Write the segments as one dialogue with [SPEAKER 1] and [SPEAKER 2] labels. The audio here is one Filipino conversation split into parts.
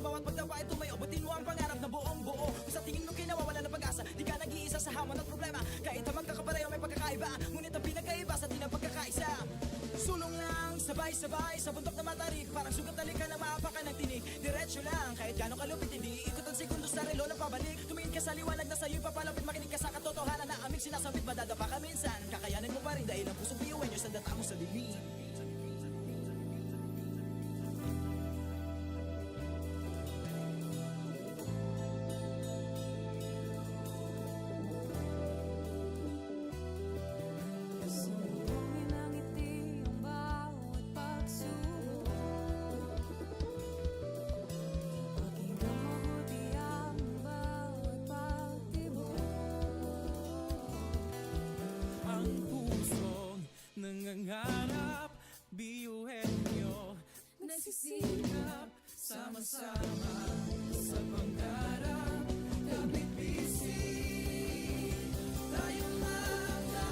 [SPEAKER 1] bawat pagtawa ay tumayo. Butin mo ang pangarap na buong buo. Kung sa tingin mo kinawawala ng pag-asa, di ka nag-iisa sa hamon at problema. Kahit na magkakapareho may pagkakaiba, ngunit ang pinagkaiba sa di ng pagkakaisa. Sulong lang, sabay-sabay sa bundok na matarik. Parang sugat na lika na maapakan ng tinig. Diretso lang, kahit gano'ng kalupit, hindi ikot ang segundo sa relo na pabalik. Tumingin ka sa liwanag na sa'yo'y papalapit. Makinig ka sa katotohanan na aming sinasabit. Madadapa ka minsan, kakayanin mo pa rin dahil ang pusong biyuin nyo sa data mo sa dilim.
[SPEAKER 2] Nangangarap, biyuhin nyo, nagsisikap, sama-sama sa pangarap. Kapit busy, tayong mga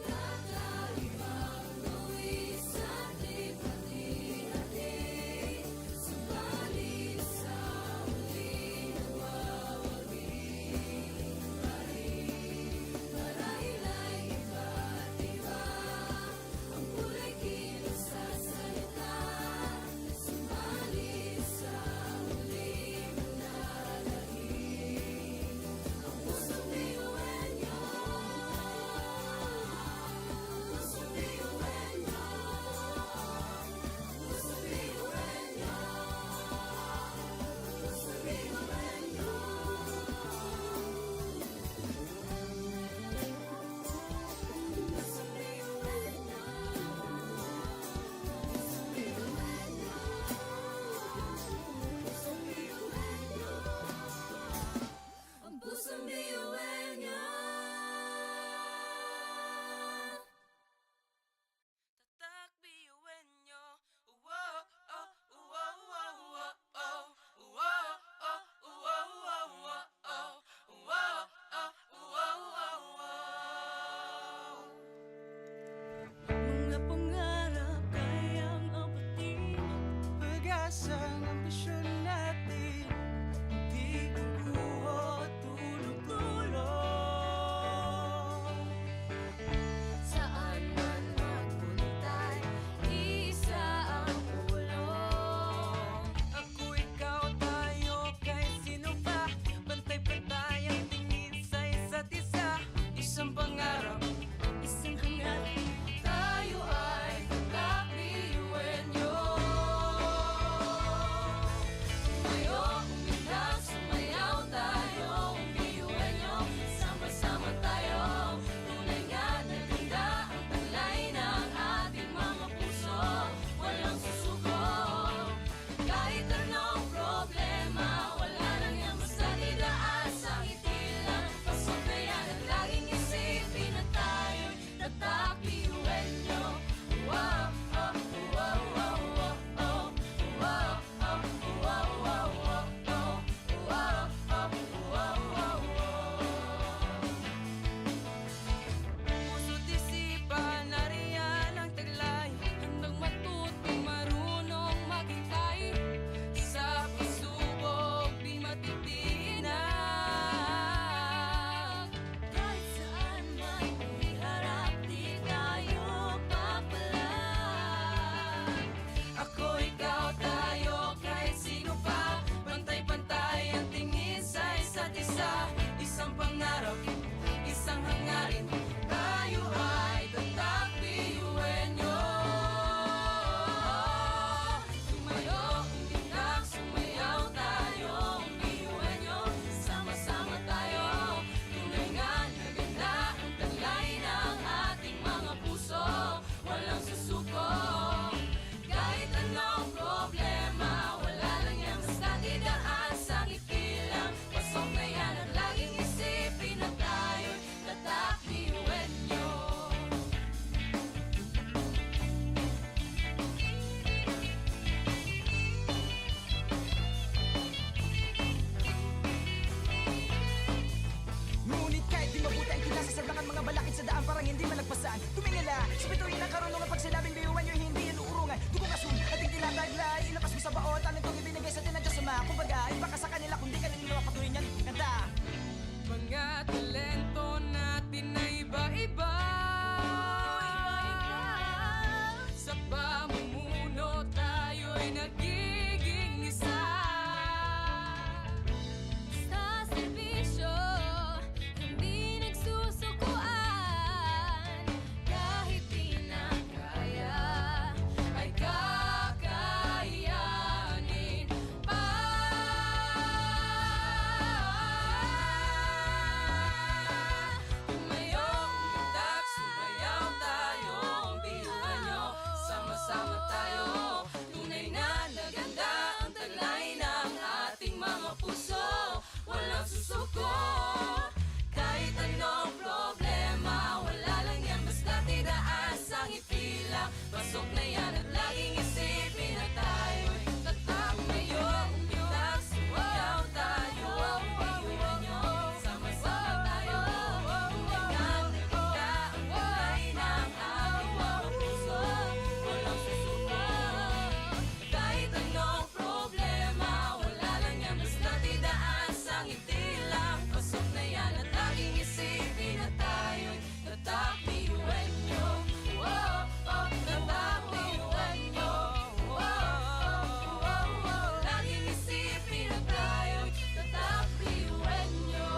[SPEAKER 3] kakaibang luwi sa hati-hati. Subalit sa huli nawawagi pa rin. Marahil ay iba't iba ang kulay kilos sa salita. Subalit sa huli manalangin ang pusong biyuhin nyo. Pusong biyuhin nyo. Pusong biyuhin nyo. Pusong biyuhin nyo. Pusong biyuhin nyo. Pusong biyuhin nyo. Pusong biyuhin nyo. Ang pusong biyuhin nyo.
[SPEAKER 2] tatak, biyuhin nyo. Wow, oh, wow, wow, wow, oh. Wow, oh, wow, wow, wow, oh. Wow, oh, wow, wow, wow. Mga pangarap kayang abutin, pag-asa ng ambisyon natin, hindi kukuha tulog-tulog.
[SPEAKER 3] Saan man magpuntay, isa ang ulong.
[SPEAKER 2] Ako, ikaw, tayo, kahit sino pa, pantay-pantay ang tingin sa isa't isa. Isang pangarap, isang hangarap.
[SPEAKER 3] Tayo ay kakabiyuhin nyo. Tumayo, umiyak, sumayaw tayo. Biyuhin nyo, sama-sama tayo. Tunay nga na ganda ang talay ng ating mga puso. Walang susuko, kahit anong problema. Wala nang yan, basta didaan sa ngiti lang. Pasabayan at laging isipin na tayo'y tatak biyuhin nyo. Wow, oh, wow, wow, wow, oh. Wow, oh, wow, wow, wow, oh. Wow, oh, wow, wow, wow.
[SPEAKER 2] Puso't isipan, nariyan ang taglay. Handang matuto, marunong maghintay. Sa pagsubok, di matitinag.
[SPEAKER 3] Kahit saan man iharap, di tayo papalag.
[SPEAKER 2] Ako, ikaw, tayo, kahit sino pa, pantay-pantay ang tingin sa isa't isa. Isang pangarap, isang hangarin, tayo ay tatak biyuhin nyo. Tumayo, umiyak, sumayaw tayo. Biyuhin nyo, sama-sama tayo. Tunay nga na ganda ang talay ng ating mga puso. Walang susuko, kahit anong problema. Wala lang yan, basta didaan sa ngiti lang. Pasok na yan at laging isipin na tayo'y tatak biyuhin nyo.
[SPEAKER 1] Ngunit kahit di mabuti ang kinasasalangan, mga balakid sa daan parang hindi malagpasan. Tumingala, sa bituin ng karunungan, pag sinabing biyuhan nyo hindi yan uurungan. Dugong asul, Kumbaga, iba ka sa kanila kung di ka nila mapatuloy yan. Ganda.
[SPEAKER 2] Mga talento natin na iba-iba. Sa pamumuno tayo'y nagiging isa. Sa serbisyo, hindi nagsusukuan. Kahit di na kaya, ay kakayanin pa. Tumayo, umundag, sumayaw tayo. Ang biyuhan nyo, sama-sama tayo. Tunay na naganda ang taglay ng ating mga puso. Walang susuko, kahit anong problema. Wala lang yan, basta tiraas ang ipila. Pasok na yan at laging isipin na tayo'y tatak. Tumayo, umundag, sumayaw tayo. Ang biyuhan nyo, sama-sama tayo. Tunay na naganda ang taglay ng ating mga puso. Walang susuko, kahit anong problema. Wala lang yan, basta titaas ang itilang. Pasok na yan at laging isipin na tayo'y tatak. Biyuhan nyo, oh, oh, tatak. Biyuhan nyo, oh, oh, oh, oh. Laging isipin na tayo'y tatak. Biyuhan nyo.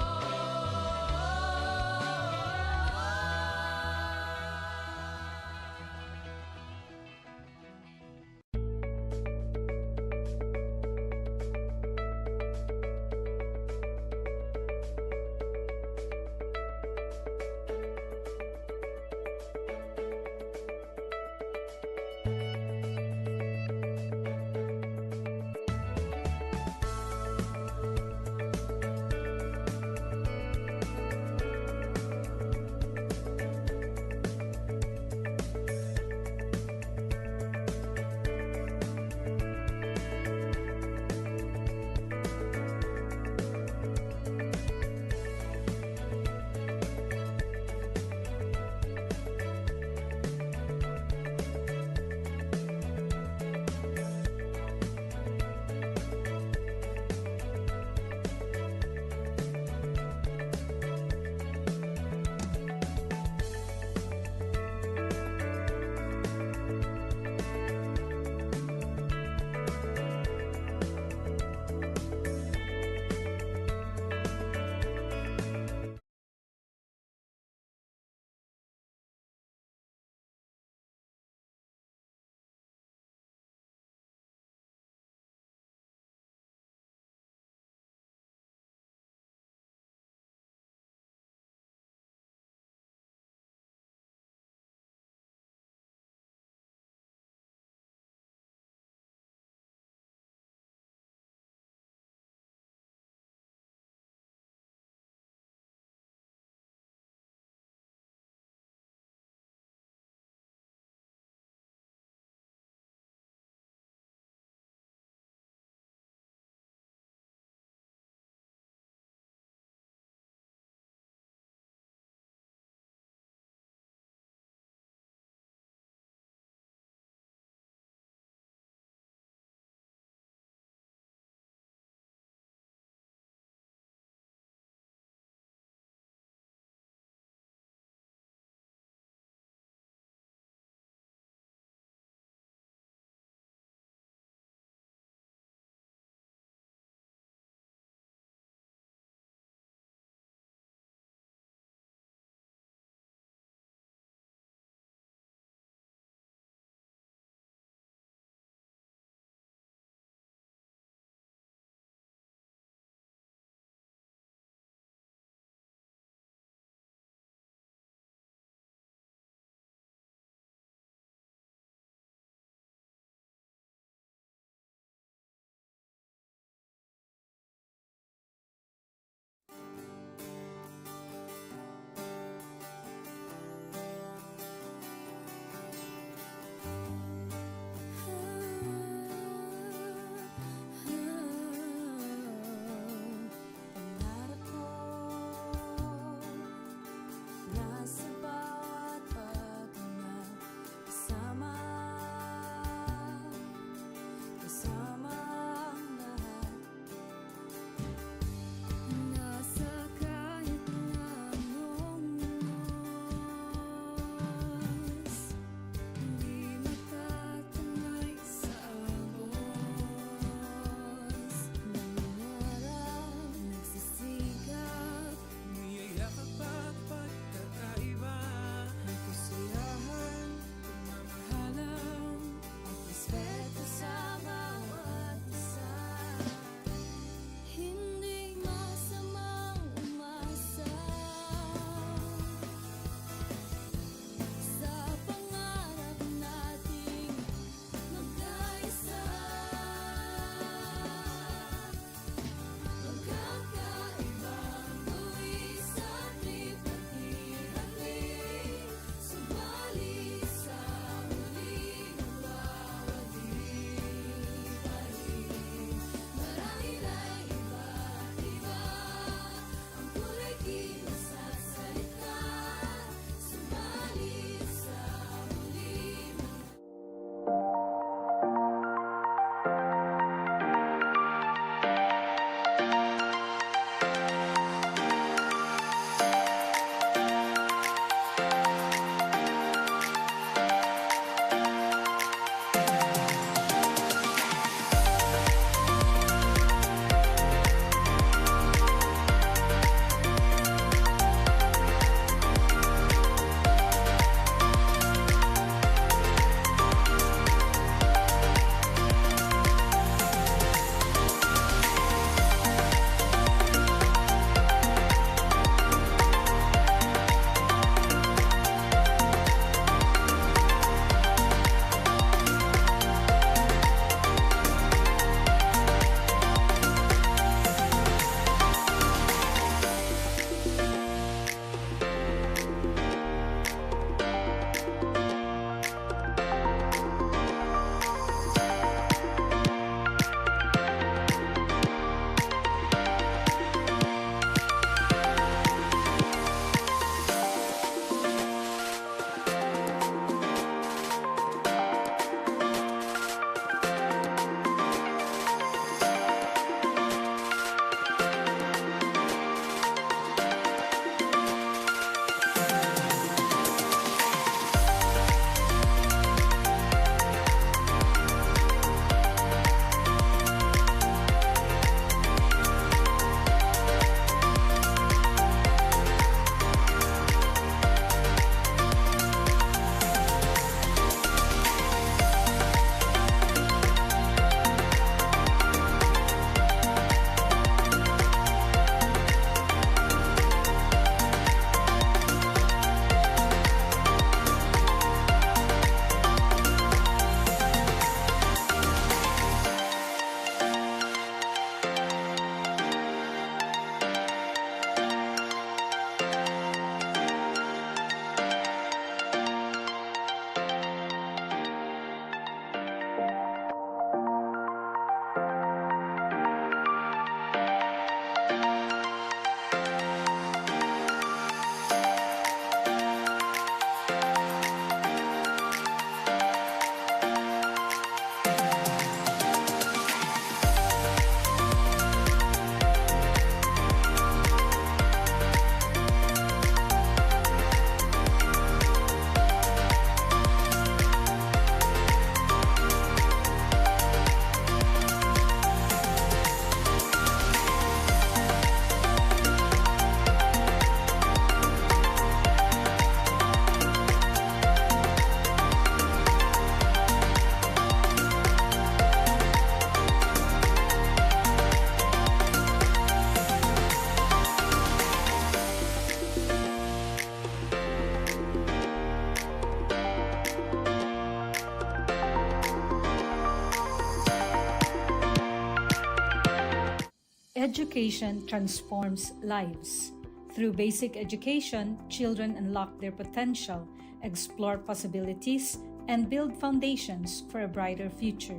[SPEAKER 4] education transforms lives. Through basic education, children unlock their potential, explore possibilities, and build foundations for a brighter future.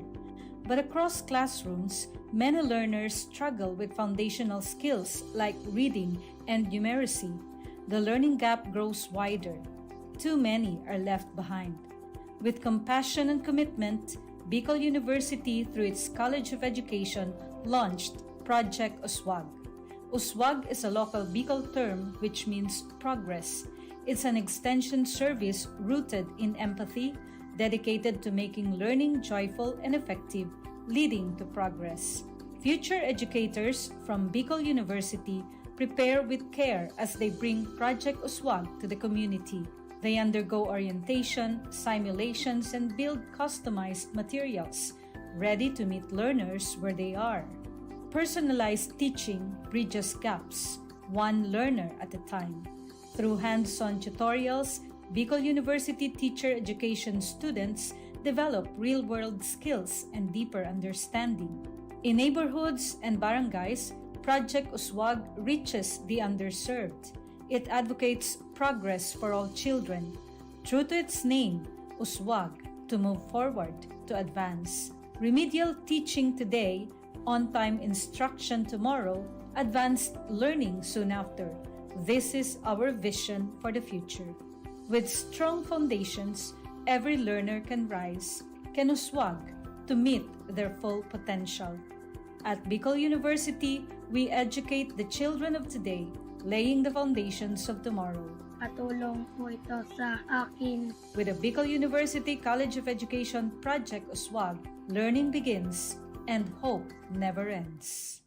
[SPEAKER 4] But across classrooms, many learners struggle with foundational skills like reading and numeracy. The learning gap grows wider. Too many are left behind. With compassion and commitment, Bicol University, through its College of Education, launched Project Uswag. Uswag is a local Bicol term which means progress. It's an extension service rooted in empathy, dedicated to making learning joyful and effective, leading to progress. Future educators from Bicol University prepare with care as they bring Project Uswag to the community. They undergo orientation, simulations, and build customized materials, ready to meet learners where they are. Personalized teaching bridges gaps, one learner at a time. Through hands-on tutorials, Bicol University teacher education students develop real-world skills and deeper understanding. In neighborhoods and barangays, Project Uswag reaches the underserved. It advocates progress for all children. True to its name, Uswag, to move forward, to advance. Remedial teaching today, on-time instruction tomorrow, advanced learning soon after. This is our vision for the future. With strong foundations, every learner can rise, can uswag, to meet their full potential. At Bicol University, we educate the children of today, laying the foundations of tomorrow.
[SPEAKER 5] Patulong po ito sa akin.
[SPEAKER 4] With the Bicol University College of Education Project Uswag, learning begins and hope never ends.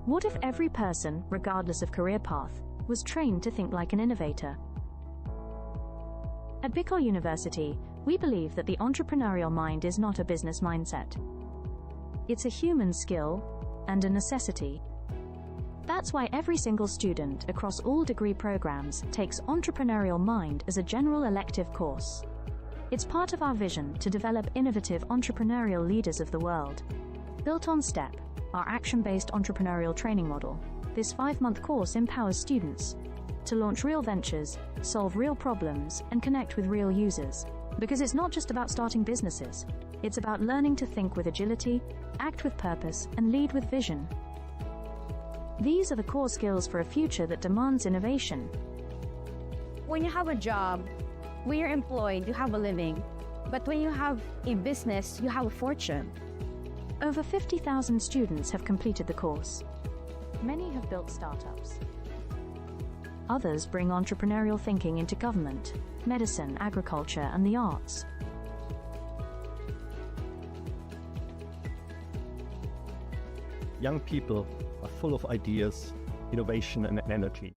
[SPEAKER 6] What if every person, regardless of career path, was trained to think like an innovator? At Bicol University, we believe that the entrepreneurial mind is not a business mindset. It's a human skill and a necessity. That's why every single student across all degree programs takes Entrepreneurial Mind as a general elective course. It's part of our vision to develop innovative entrepreneurial leaders of the world. Built on STEP, our action-based entrepreneurial training model, this 5-month course empowers students to launch real ventures, solve real problems, and connect with real users. Because it's not just about starting businesses, it's about learning to think with agility, act with purpose, and lead with vision. These are the core skills for a future that demands innovation.
[SPEAKER 7] When you have a job, when you're employed, you have a living. But when you have a business, you have a fortune.
[SPEAKER 6] Over 50,000 students have completed the course. Many have built startups. Others bring entrepreneurial thinking into government, medicine, agriculture, and the arts.
[SPEAKER 8] Young people are full of ideas, innovation, and energy.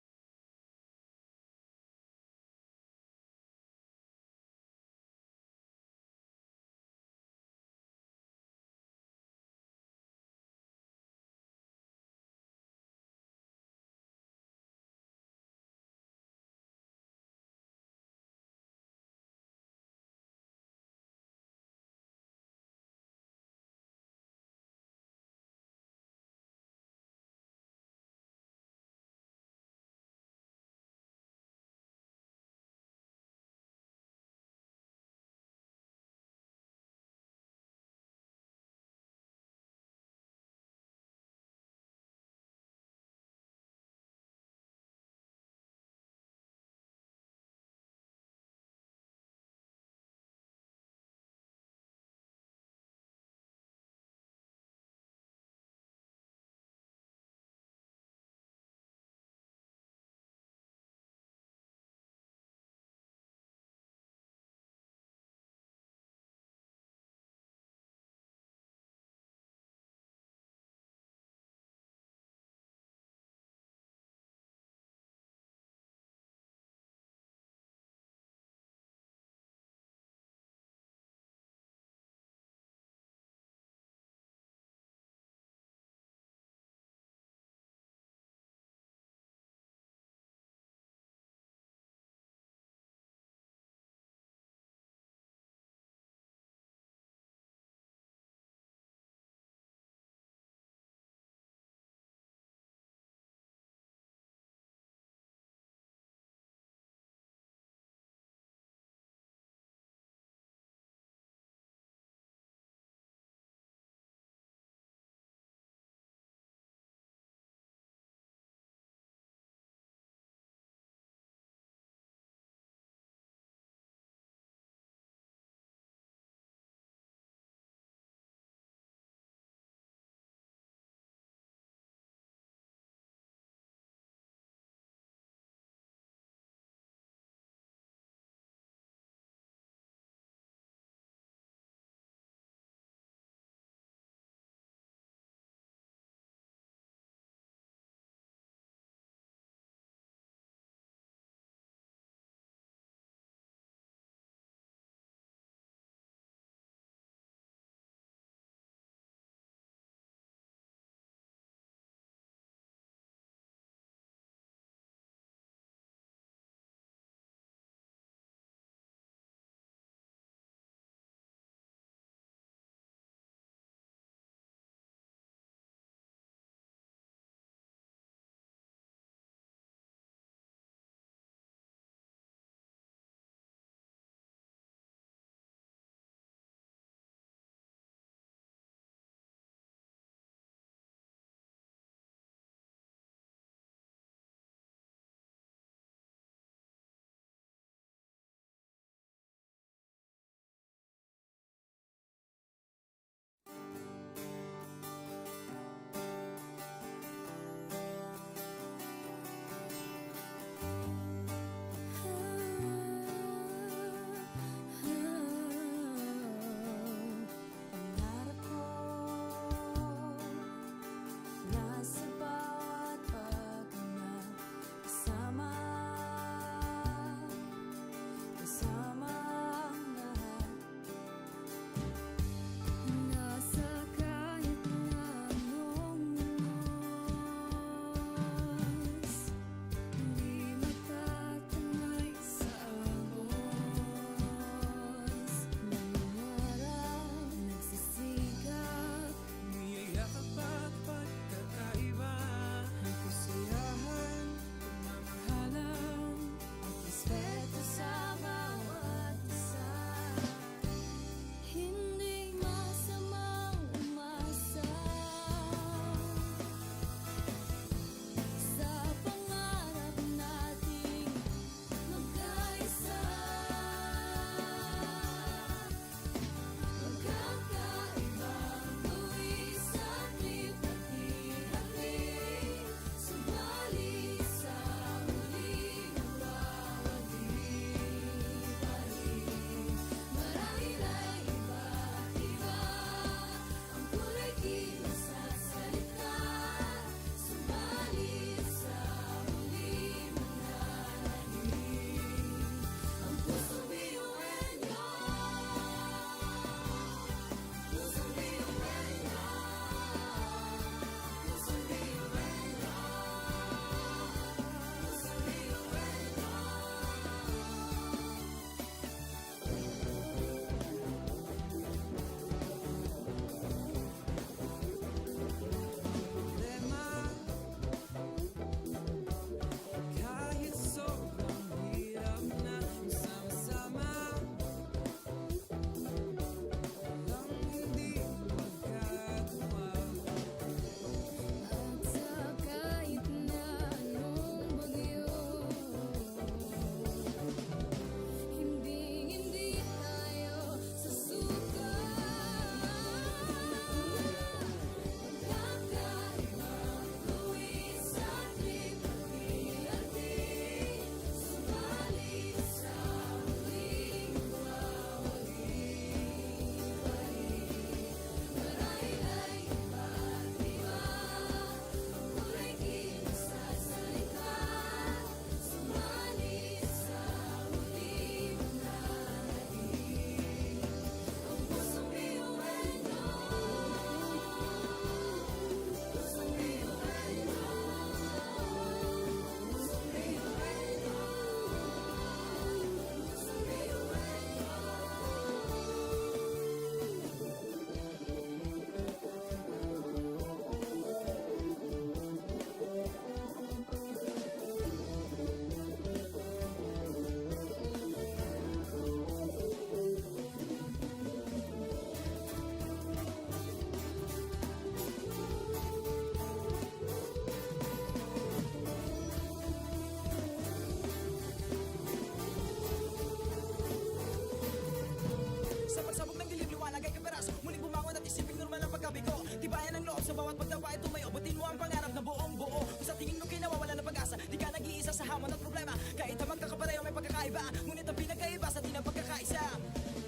[SPEAKER 1] tumayo, abutin mo ang pangarap na buong buo. Kung sa tingin mo kinawawala ng pag-asa, di ka nag-iisa sa hamon at problema. Kahit na magkakapareho may pagkakaiba, ngunit ang pinagkaiba sa di na pagkakaisa.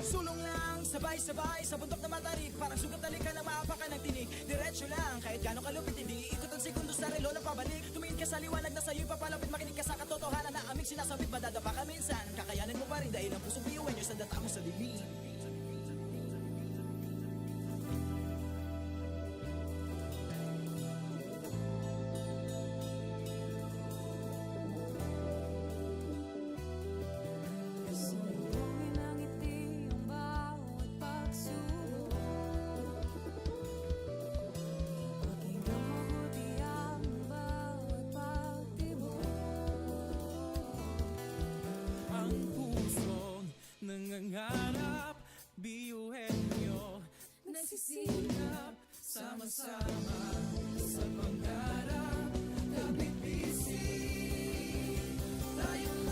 [SPEAKER 1] Sulong lang, sabay-sabay sa bundok na matarik, parang sugat na lika na maapakan ng tinig. Diretso lang, kahit gano'ng kalupit, hindi ikot ang segundo sa relo na pabalik. Tumingin ka sa liwanag na sa'yo'y papalapit, makinig ka sa katotohanan na aming sinasabit. Madadapa ka minsan, kakayanin mo pa rin dahil ang pusong biyuan nyo sa data mo sa dilim.
[SPEAKER 2] Sumbongin ang ngiti ang bawat pagsubok. Pakinggang mabuti ang bawat pagtibok.
[SPEAKER 1] Ang pusong nangangarap, biyuhin nyo nagsisikap, sama-sama sa pangarap. Kapit bisig, tayong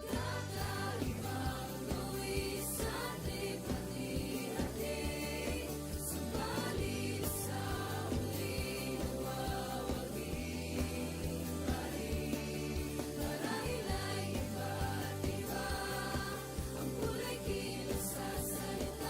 [SPEAKER 2] Kakaibang luwis ating hati-hati, subalit sa huling mawawagi pa rin. Marahil ay iba't iba ang kulay kilos sa salita.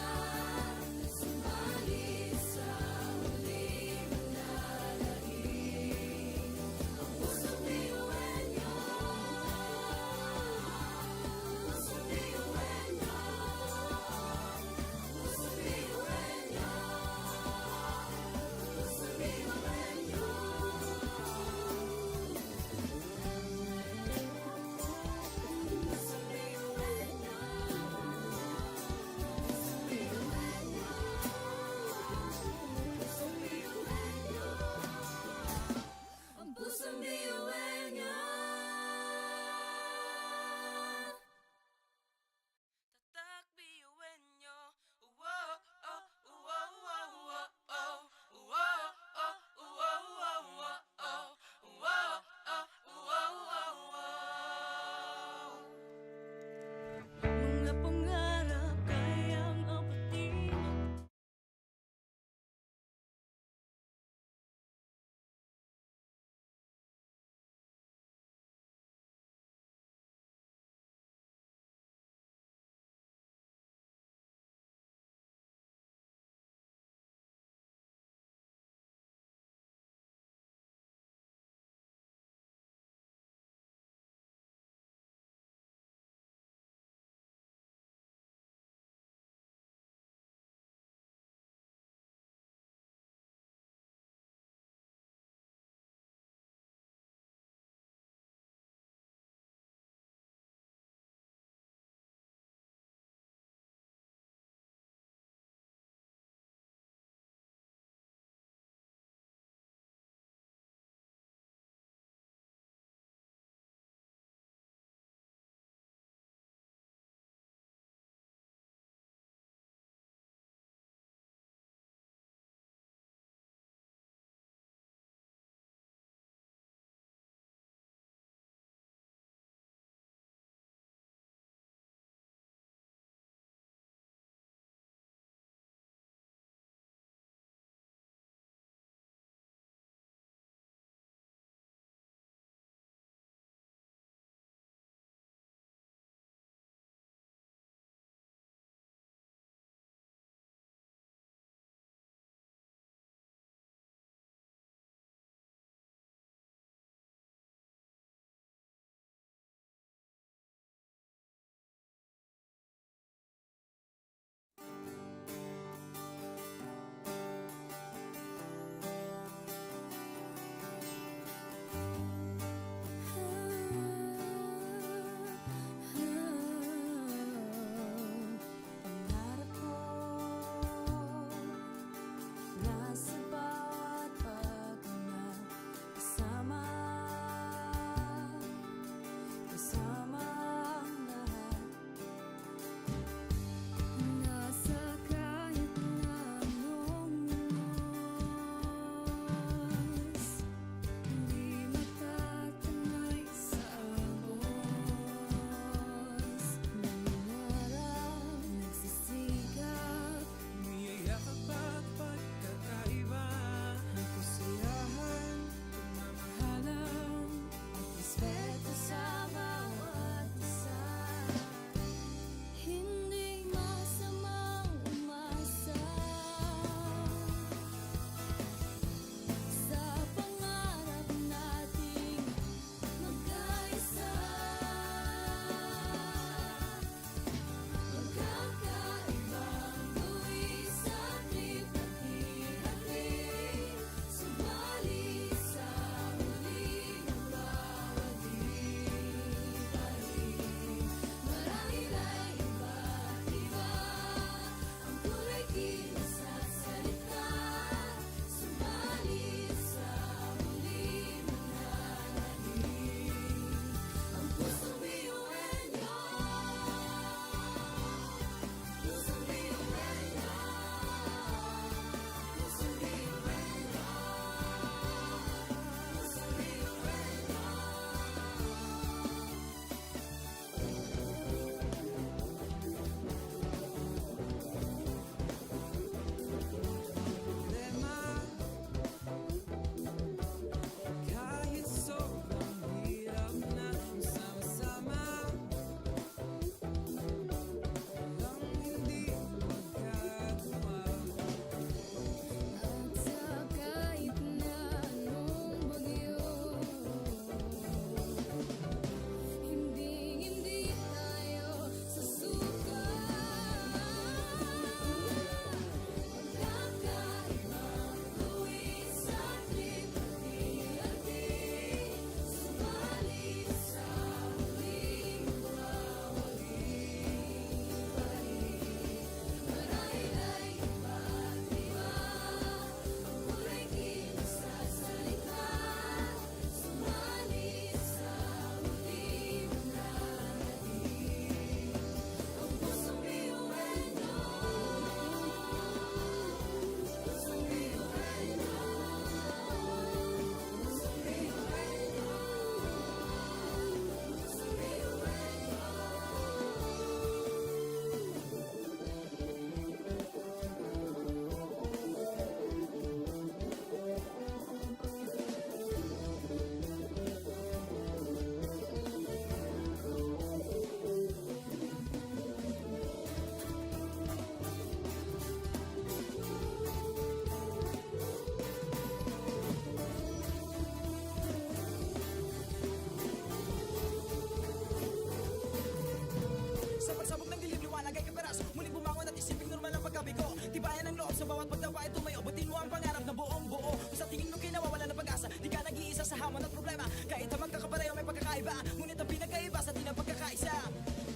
[SPEAKER 1] katibayan ng loob sa bawat pagtawa ay tumayo. Butin mo ang pangarap na buong buo. Kung sa tingin mo kinawawala ng pag-asa, di ka nag-iisa sa hamon at problema. Kahit na magkakapareho may pagkakaiba, ngunit ang pinagkaiba sa di ng pagkakaisa.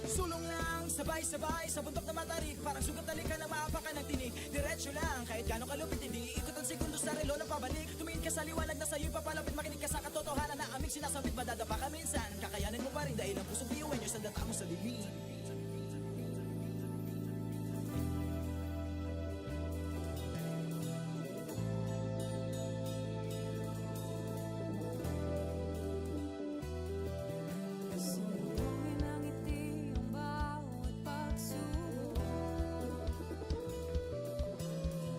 [SPEAKER 1] Sulong lang, sabay-sabay sa bundok na matarik. Parang sugat na lika na maapakan ng tinig. Diretso lang, kahit gano'ng kalupit, hindi ikot ang segundo sa relo na pabalik. Tumingin ka sa liwanag na sa'yo'y papalapit. Makinig ka sa katotohanan na aming sinasabit. Madadapa ka minsan, kakayanin mo pa rin dahil ang pusong biyuin nyo sa data mo sa limin.
[SPEAKER 2] Sunugin ang ngiti ang bawat pagsubok.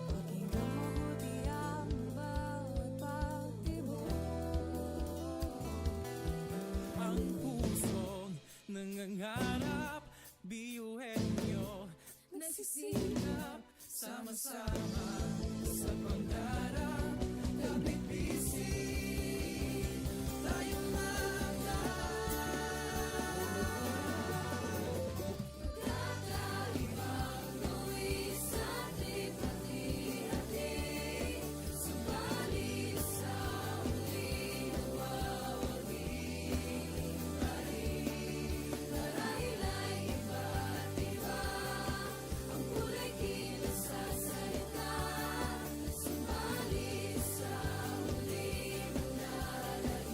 [SPEAKER 2] Pakinggan mabuti ang bawat pagtibok.
[SPEAKER 1] Ang pusong nangangarap, biyuhin nyo,
[SPEAKER 2] Nagsisikap
[SPEAKER 1] sama-sama sa pangarap. Kapit bisig, tayong mga
[SPEAKER 2] kakaibang luwi sa hati-hati. Subalit sa huli nawawagi pa rin. Marahil ay iba't iba ang kulay kilos sa salita. Subalit sa huli manlalahim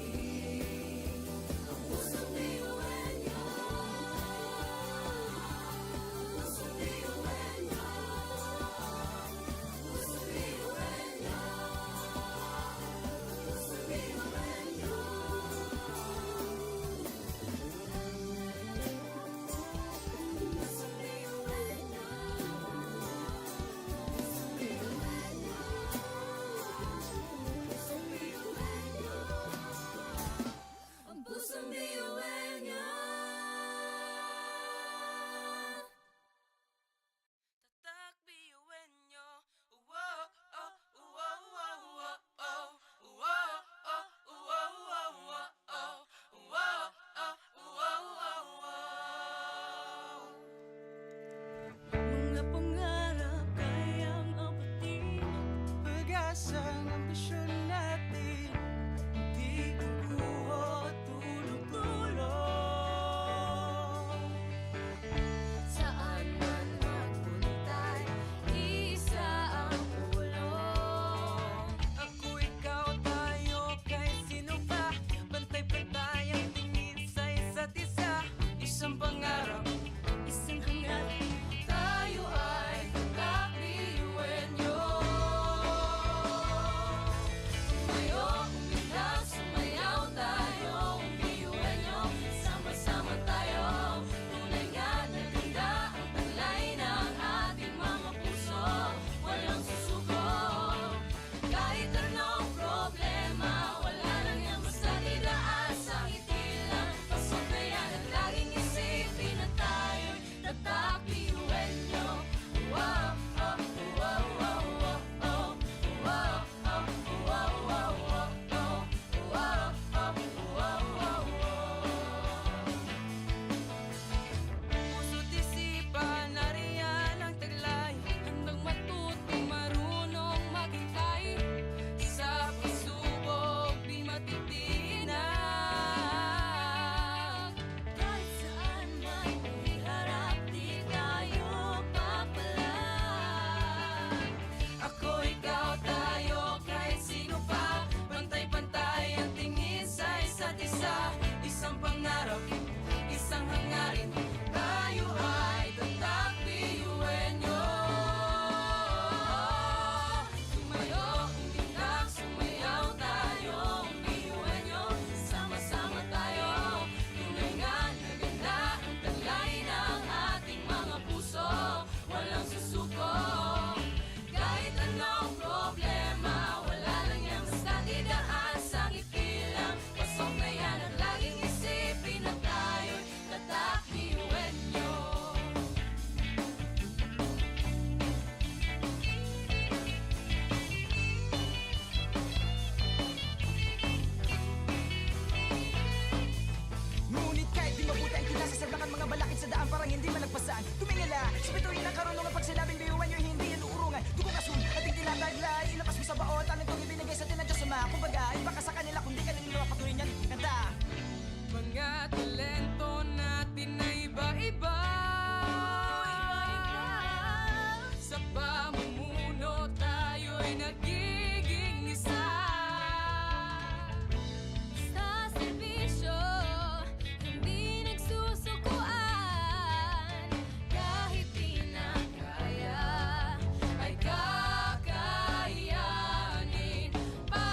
[SPEAKER 2] ang pusong biyuhin nyo. Pusong biyuhin nyo. Pusong biyuhin nyo. Pusong biyuhin nyo. Pusong biyuhin nyo. Ang pusong biyuhin nyo.
[SPEAKER 1] tatak biyuhin nyo. Wow, oh, wow, wow, wow, oh. Wow, oh, wow, wow, wow, oh. Wow, oh, wow, wow, wow.
[SPEAKER 2] Mga pangarap kayang abutin.
[SPEAKER 1] Pag-asa ng ambisyon natin, di kukuha tulog-tulog.
[SPEAKER 2] Saan man magpuntay, isa ang pulong.
[SPEAKER 1] Ako, ikaw, tayo, kahit sino pa. Pantay-pantay ang tingin sa isa't isa. Isang pangarap,
[SPEAKER 2] Isang hangat, tayo ay kakbiyuhin nyo. Tumayo, umilag, sumayaw tayo, biyuhin nyo. Sama-sama tayo, tunay nga na ganda ang taglay ng ating mga puso. Walang susuko, kahit anong problema, wala lang yan basta didaan sa ngiti lang. Pasok na yan at laging isipin na tayo'y tatak biyuhin nyo. Wow, oh, wow, wow, wow, oh. Wow, oh, wow, wow, wow, oh. Wow, oh, wow, wow, wow.
[SPEAKER 1] puso't isipan, nariyan ang taglay.
[SPEAKER 2] Handang matuto, marunong maghintay. Sa pagsubok, di matitinag. Kahit saan man iharap, di tayo papalag.
[SPEAKER 1] Ako, ikaw, tayo, kahit sino pa. Pantay-pantay ang tingin sa isa't isa. Isang pangarap, isang hangarin. Tayo ay tatak biyuhin nyo.
[SPEAKER 2] Tumayo, umilag, sumayaw tayo, biyuhin nyo. Sama-sama tayo, tunay nga na ganda ang taglay ng ating mga puso. Walang susuko, kahit anong problema, wala lang yan basta didaan sa ngiti lang. Pasok na yan at laging isipin na tayo'y tatak biyuhin nyo.
[SPEAKER 1] Ngunit kahit di mabuti ang kinasasaglakan mga balakid sa daan parang hindi malagpasan. Tumingala, sa bituin ng karunungan pag sinabing biyuhan nyo hindi yan uurungan. Dugo Kumbaga, iba ka sa kanila kung di ka nila mapatuloy niyan. Kanta.
[SPEAKER 2] Mga talento natin na iba-iba. Sa pamumuno tayo'y nagiging isa.
[SPEAKER 3] Sa serbisyo, hindi nagsusukuan. Kahit di na kaya, ay kakayanin pa.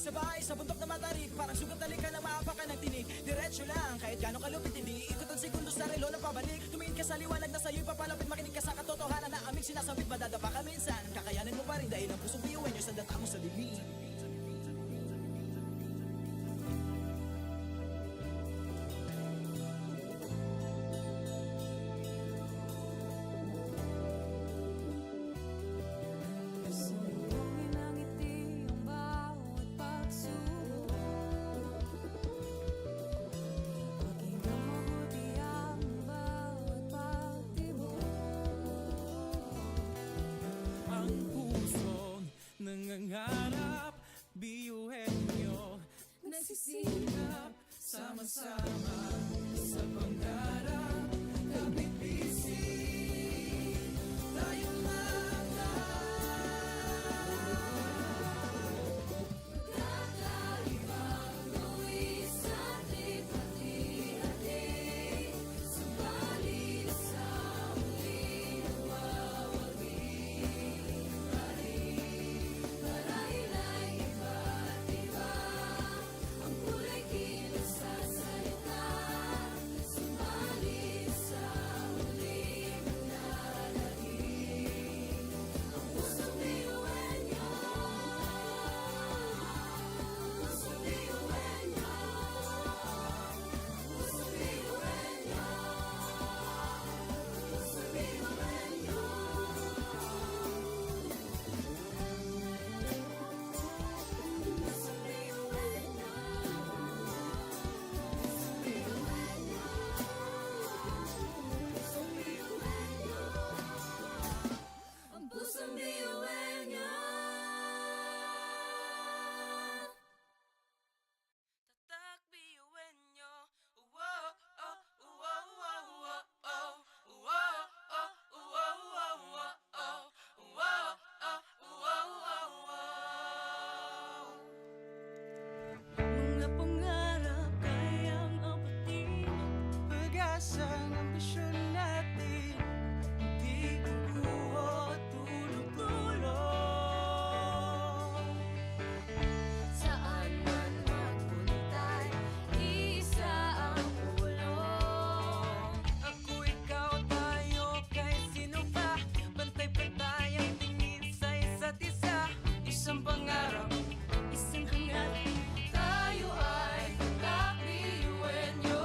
[SPEAKER 1] sabay sa bundok na matarik. Parang sugat na lika ng maapakan ng tinig. Diretso lang, kahit gano'ng kalupit, hindi ikot ang segundo sa relo na pabalik. Tumingin ka sa liwanag na sa'yo'y papalapit. Makinig ka sa katotohanan na aming sinasabit. Madadapa ka minsan, kakayanin mo pa rin dahil ang pusong biyuin nyo sa data mo sa dilim.
[SPEAKER 2] Sumulongin ang ngiti ang bawat pagsubok. Pakinggan mabuti ang bawat pagtibok.
[SPEAKER 1] Ang pusong nangangarap, biyuhin nyo
[SPEAKER 2] Nagsisikap,
[SPEAKER 1] sama-sama sa pangarap. Kapit bisig, tayong
[SPEAKER 2] kakaibang luwis at hati-hati. Subalit sa huli nawawagi pa rin. Marahil ay iba't iba ang kulay kilos sa salita. Subalit sa huli mananatili ang pusong biyuhin niyo. Pusong biyuhin niyo. Pusong biyuhin niyo. Pusong biyuhin niyo. Pusong biyuhin niyo. Pusong biyuhin niyo. Ang pusong biyuhin niyo.
[SPEAKER 1] tatak biyuhin nyo. Wow, oh, wow, wow, wow, oh. Wow, oh, wow, wow, wow, oh. Wow, oh, wow, wow, wow.
[SPEAKER 2] Mga pangarap kayang apatin.
[SPEAKER 1] Pag-asa ng ambisyon natin, di kukuha tulog-tulog.
[SPEAKER 2] Saan man magpuntay, isa ang ulong.
[SPEAKER 1] Ako, ikaw, tayo, kahit sino pa. Pantay-pantay ang tingin sa isa't isa. Isang pangarap,
[SPEAKER 2] Isang hangat, tayo ay kakbiyuhin niyo.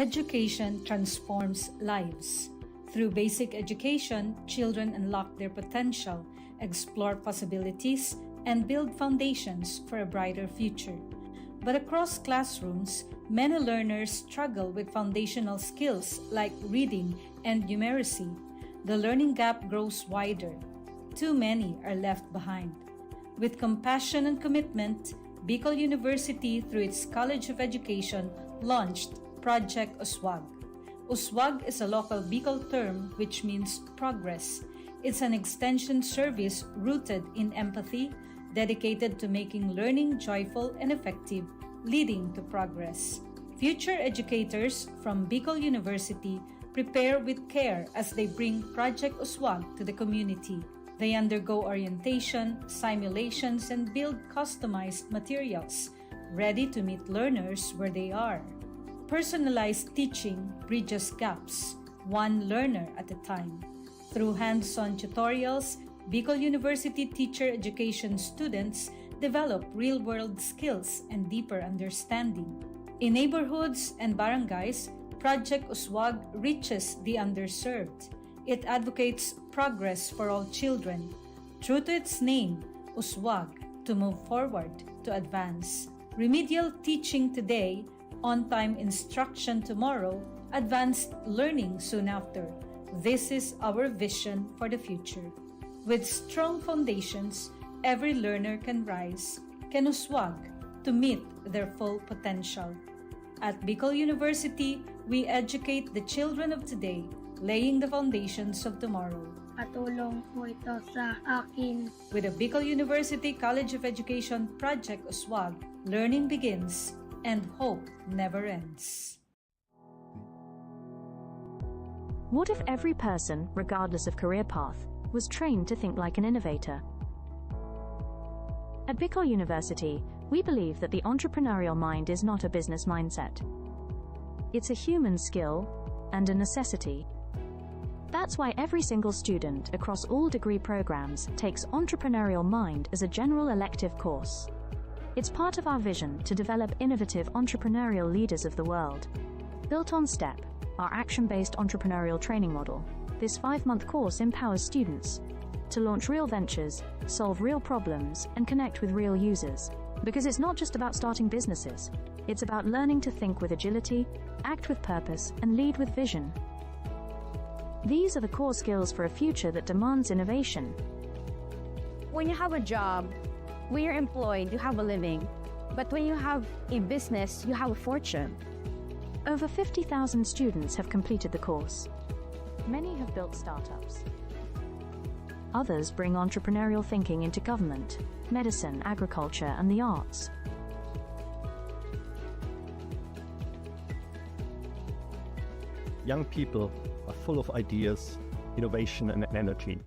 [SPEAKER 4] Education transforms lives. Through basic education, children unlock their potential, explore possibilities, and build foundations for a brighter future. But across classrooms, many learners struggle with foundational skills like reading and numeracy. The learning gap grows wider. Too many are left behind. With compassion and commitment, Bicol University, through its College of Education, launched Project Uswag. Uswag is a local Bicol term which means progress. It's an extension service rooted in empathy, dedicated to making learning joyful and effective, leading to progress. Future educators from Bicol University prepare with care as they bring Project Uswag to the community. They undergo orientation, simulations, and build customized materials, ready to meet learners where they are. Personalized teaching bridges gaps, one learner at a time. Through hands-on tutorials, Bicol University teacher education students develop real-world skills and deeper understanding. In neighborhoods and barangays, Project Uswag reaches the underserved. It advocates progress for all children. True to its name, Uswag, to move forward, to advance. Remedial teaching today, on-time instruction tomorrow, advanced learning soon after. This is our vision for the future. With strong foundations, every learner can rise, can uswag, to meet their full potential. At Bicol University, we educate the children of today, laying the foundations of tomorrow.
[SPEAKER 5] Katulong po ito sa akin.
[SPEAKER 4] With the Bicol University College of Education Project Uswag, learning begins and hope never ends.
[SPEAKER 6] What if every person, regardless of career path, was trained to think like an innovator? At Bicol University, we believe that the entrepreneurial mind is not a business mindset. It's a human skill and a necessity. That's why every single student across all degree programs takes Entrepreneurial Mind as a general elective course. It's part of our vision to develop innovative entrepreneurial leaders of the world. Built on STEP, our action-based entrepreneurial training model, this 5-month course empowers students to launch real ventures, solve real problems, and connect with real users. Because it's not just about starting businesses, it's about learning to think with agility, act with purpose, and lead with vision. These are the core skills for a future that demands innovation.
[SPEAKER 7] When you have a job, when you're employed, you have a living. But when you have a business, you have a fortune.
[SPEAKER 6] Over 50,000 students have completed the course. Many have built startups. Others bring entrepreneurial thinking into government, medicine, agriculture, and the arts.
[SPEAKER 8] Young people are full of ideas, innovation, and energy.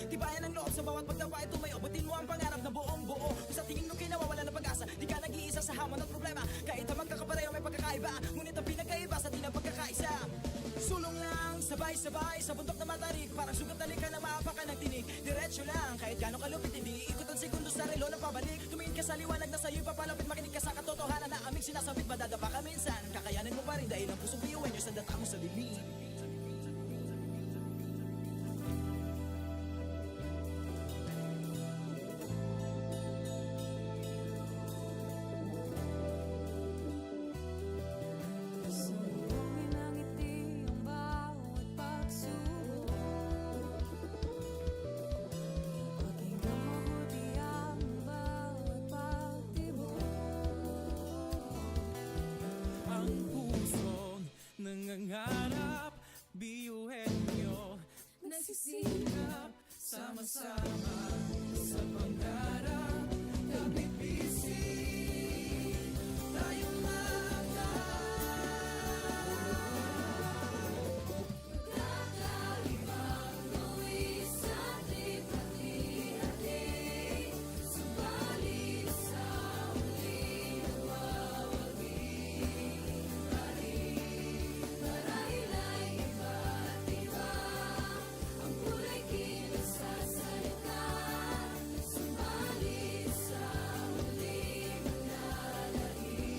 [SPEAKER 1] Tibayan ang loob sa bawat pagtapa ay tumayo. Butin mo ang pangarap na buong buo. Kung sa tingin mo kinawawala ng pag-asa, di ka nag-iisa sa hamon at problema. Kahit ang magkakapareho may pagkakaiba, ngunit ang pinagkaiba sa di na pagkakaisa. Sulong lang, sabay-sabay sa bundok na matarik. Parang sugat na lika ng maapakan ng tinig. Diretso lang, kahit gano'ng kalupit, hindi ikot ang segundo sa relo na pabalik. Tumingin ka sa liwanag na sa'yo'y papalapit. Makinig ka sa katotohanan na aming sinasabit. Madadapa ka minsan, kakayanin mo pa rin dahil ang pusong biyuin nyo sa data mo sa dilim.
[SPEAKER 2] Sumugin ang ngiti ang bawat pagsubok. Pakinggan mabuti ang bawat pagtibok.
[SPEAKER 1] Ang pusong nangangarap, biyuhin nyo.
[SPEAKER 2] Nagsisikap,
[SPEAKER 1] Sama-sama sa pangarap, kapit bisig, tayong
[SPEAKER 2] kakaibang luwis at lipat-hati. Subalit sa huli nagwawagi pa rin. Marahil ay iba't iba ang kulay kinasasalita. Subalit sa huli manlalahim.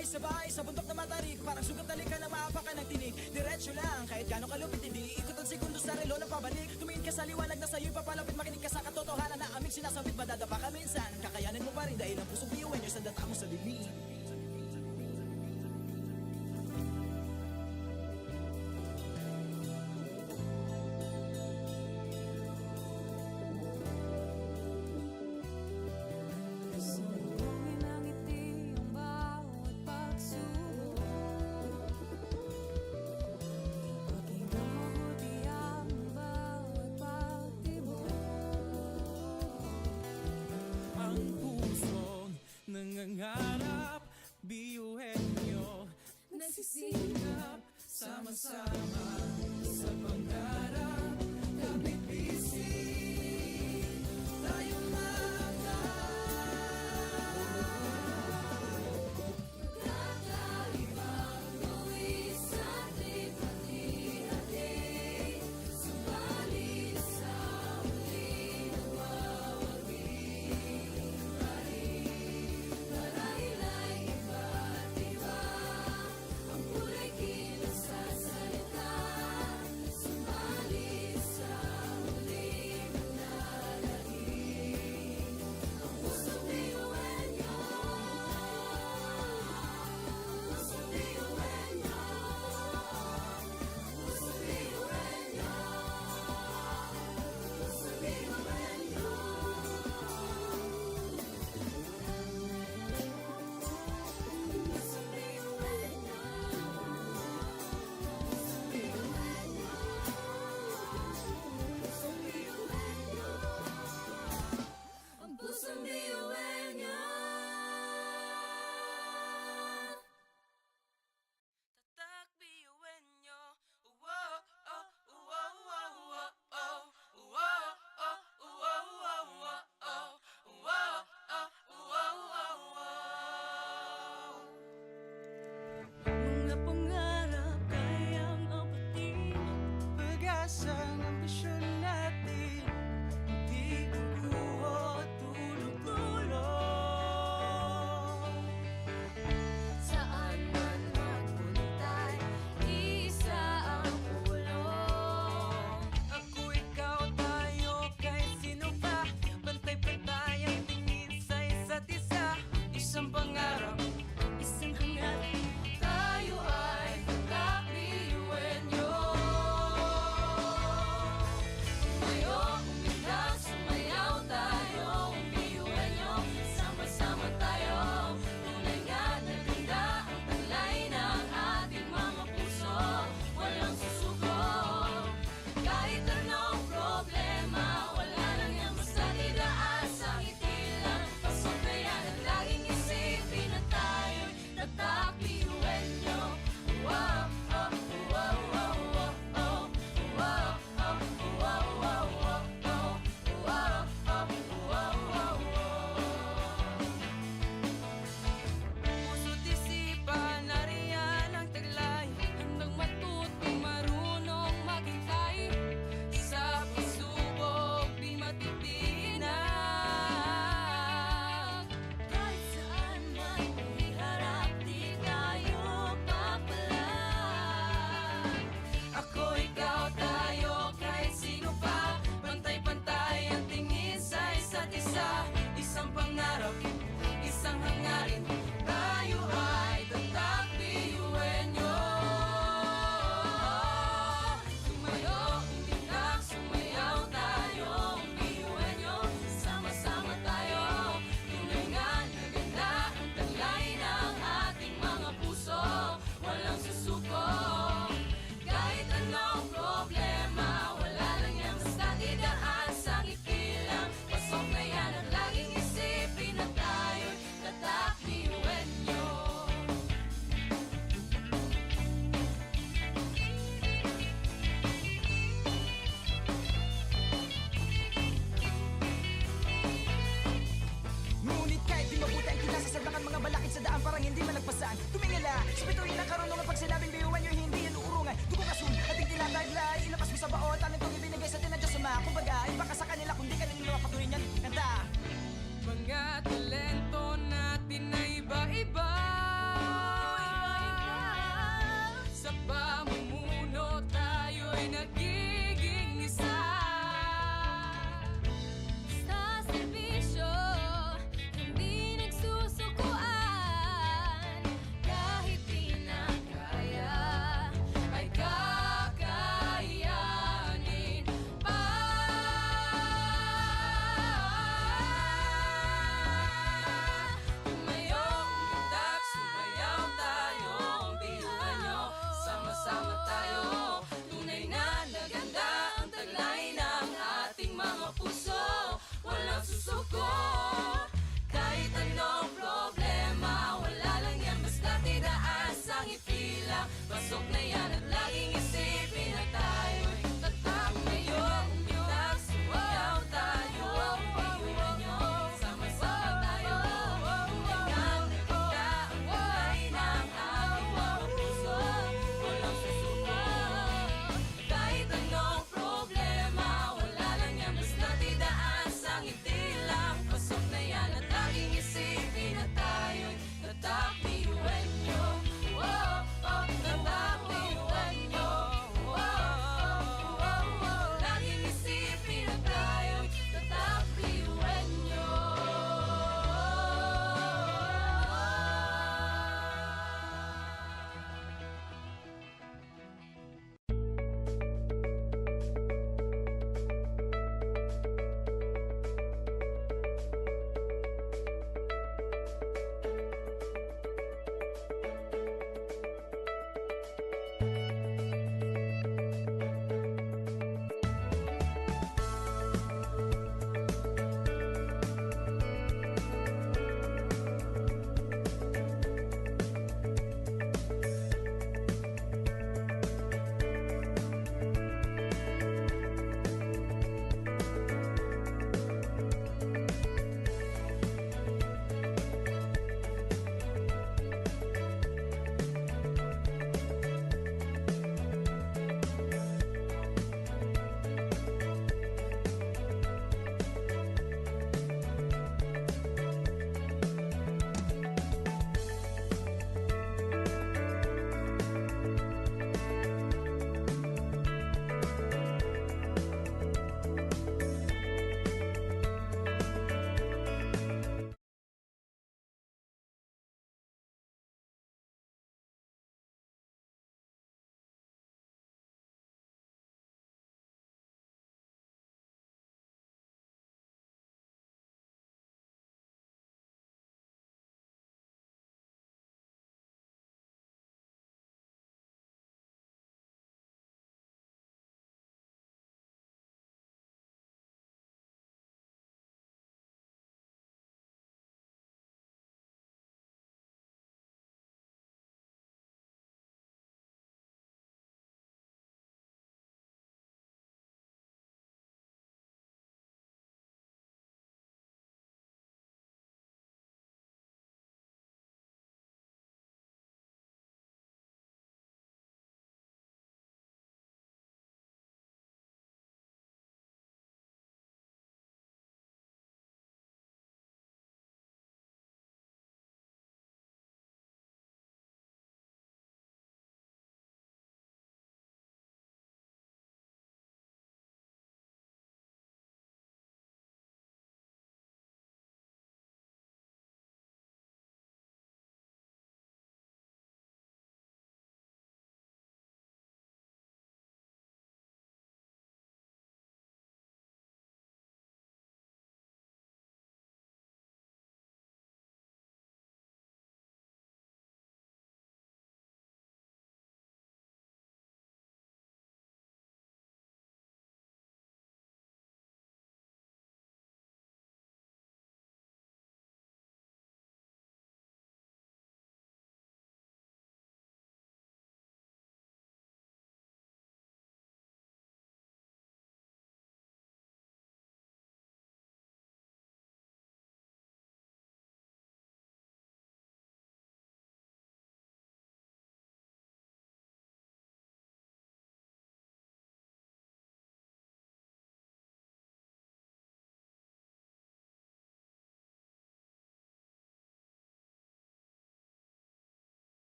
[SPEAKER 1] Sabay-sabay sa bundok na matarik, parang sugat na lika na maapakan ng tinig. Diretso lang, kahit gano'ng kalupit, hindi ikot ang segundo sa relo na pabalik. Tumingin ka sa liwanag na sa'yo'y papalapit, makinig ka sa katotohanan na aming sinasabit. Madadapa ka minsan, kakayanin mo pa rin dahil ang pusong biyuin nyo sa data mo sa dilim.
[SPEAKER 2] Sumbongin ang ngiti ang bawat pagsubok. Pakinggan mabuti ang bawat pagtibok.
[SPEAKER 1] Ang pusong nangangarap, biyuhin nyo
[SPEAKER 2] Nagsisikap,
[SPEAKER 1] sama-sama sa pangarap. Kapit bisig, tayong
[SPEAKER 2] kakaibang buwis ating hati-hati. Subalit sa huli nagwawagi. Marahil ay iba't iba ang kulay kilos sa salita. Subalit sa huli manlalangin. Ang pusong biyuin nyo, pusong biyuin nyo, pusong biyuin nyo, pusong biyuin nyo. Pusong biyuin nyo, pusong biyuin nyo, pusong biyuin nyo. Ang pusong biyuin nyo.
[SPEAKER 1] tatak biyuin nyo. Wow, oh, wow, wow, wow, oh. Wow, oh, wow, wow, wow, oh. Wow, oh, wow, wow, wow.
[SPEAKER 2] Mga pangarap kayang apatin.
[SPEAKER 1] Pag-asang ambisyon natin, di kukuha tulog-tulog.
[SPEAKER 2] Saan man magpuntay, isa ang ulong.
[SPEAKER 1] Ako, ikaw, tayo, kahit sino pa. Pantay-pantay ang tingin sa isa't isa. Isang pangarap,
[SPEAKER 2] Isang hangat, tayo ay tatak biyuin nyo. lang. Pasok na yan at laging isipin na tayo'y tatak ngayon. Umitak, sumayaw tayo. Iwan nyo, sama-sama tayo. Tulingan na ganda ang kulay ng ating mga puso. Walang susuko. Kahit anong problema, wala lang yan, basta't idaan sa ngiti lang. Pasok na yan at laging isipin na tayo'y tatak, iwan nyo. Oh, oh, tatak, iwan nyo.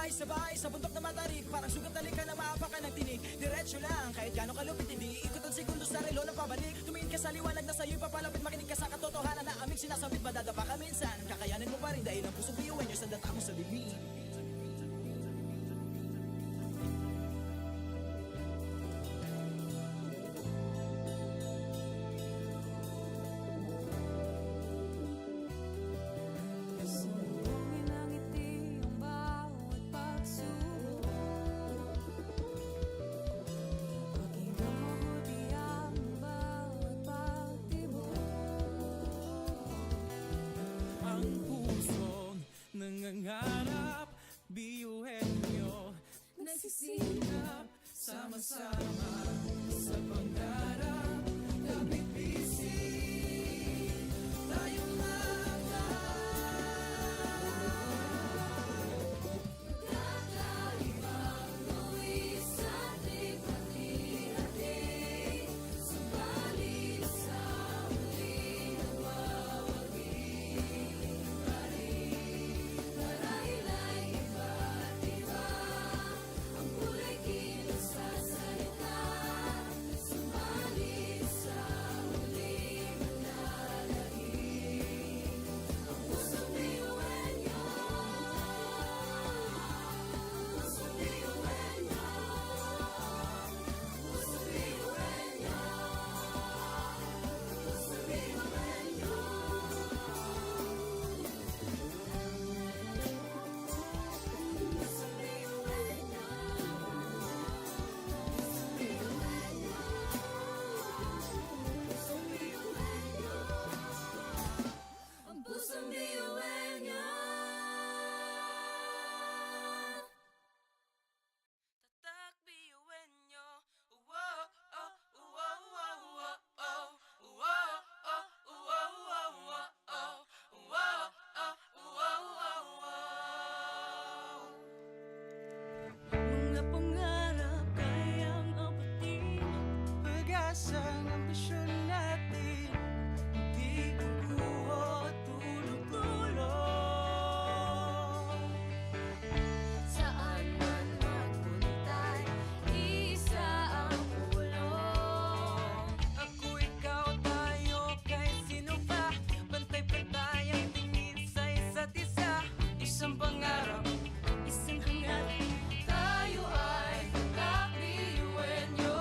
[SPEAKER 1] Sabay-sabay sa bundok na matarik, parang sugat talik ka na maapakan ng tinig. Diretso lang, kahit gano'ng kalupit, hindi ikot ang sekundos sa relo ng pabalik. Tumingin ka sa liwanag na sa'yo'y papalapit, makinig ka sa katotohanan na aming sinasabit. Madadapa ka minsan, kakayanin mo pa rin dahil ang pusong biyuin nyo sa data mo sa bibig.
[SPEAKER 2] Sumbungin ang ngiti ang bawat pagsubok. Pakinggan mabuti ang bawat pagtibok.
[SPEAKER 1] Ang pusong nangangarap, biyuhin nyo, nagsisikap, sama-sama sa pangarap. Kapit bisig, tayong
[SPEAKER 2] Kakaibang luwis sa ating hati-hati. Subalit sa muling nagwawagi pa rin. Marahil ay iba't iba ang kulay kilos sa salita. Subalit sa muling nanlalahim ang pusong biyuhin nyo. Pusong biyuhin nyo. Pusong biyuhin nyo. Pusong biyuhin nyo. Pusong biyuhin nyo. Pusong biyuhin nyo. Pusong biyuhin nyo. Ang pusong biyuhin nyo.
[SPEAKER 1] tatak biyuhin nyo. Wow, oh, wow, wow, wow, oh. Wow, oh, wow, wow, wow, oh. Wow, oh, wow, wow, wow. Mga pangarap kayang abutin, pag-asang ambisyon natin, hindi kukuha tulong-tulong.
[SPEAKER 2] Saan man magpuntay, isa ang ulong.
[SPEAKER 1] Ako, ikaw, tayo, kahit sino pa, pantay-pantay ang tingin sa isa't isa. Isang pangarap, isang hangarin.
[SPEAKER 2] Tayo ay tatak biyuhin nyo.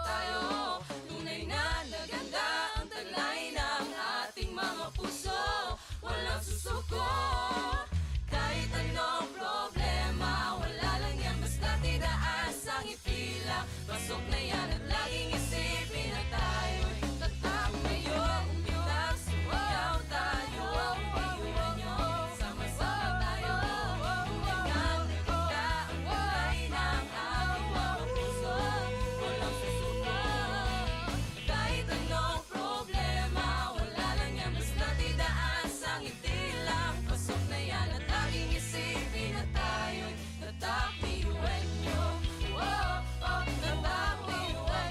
[SPEAKER 2] tayo. Tunay na naganda ang taglay ng ating mga puso. Walang susuko, kahit anong problema. Wala lang yan, basta tidaas ang ipila. Pasok na yan at laging isipin na tayo'y tatak ngayon. Umitak, sumayaw tayo. Iwan nyo, sama-sama tayo. Tingnan, nakita ang kulay ng ating mga puso. Walang susuko, kahit anong problema. Wala lang yan, basta tidaas ang itilang. Pasok na yan at laging isipin na tayo'y tatak, iwan nyo. Tatak, iwan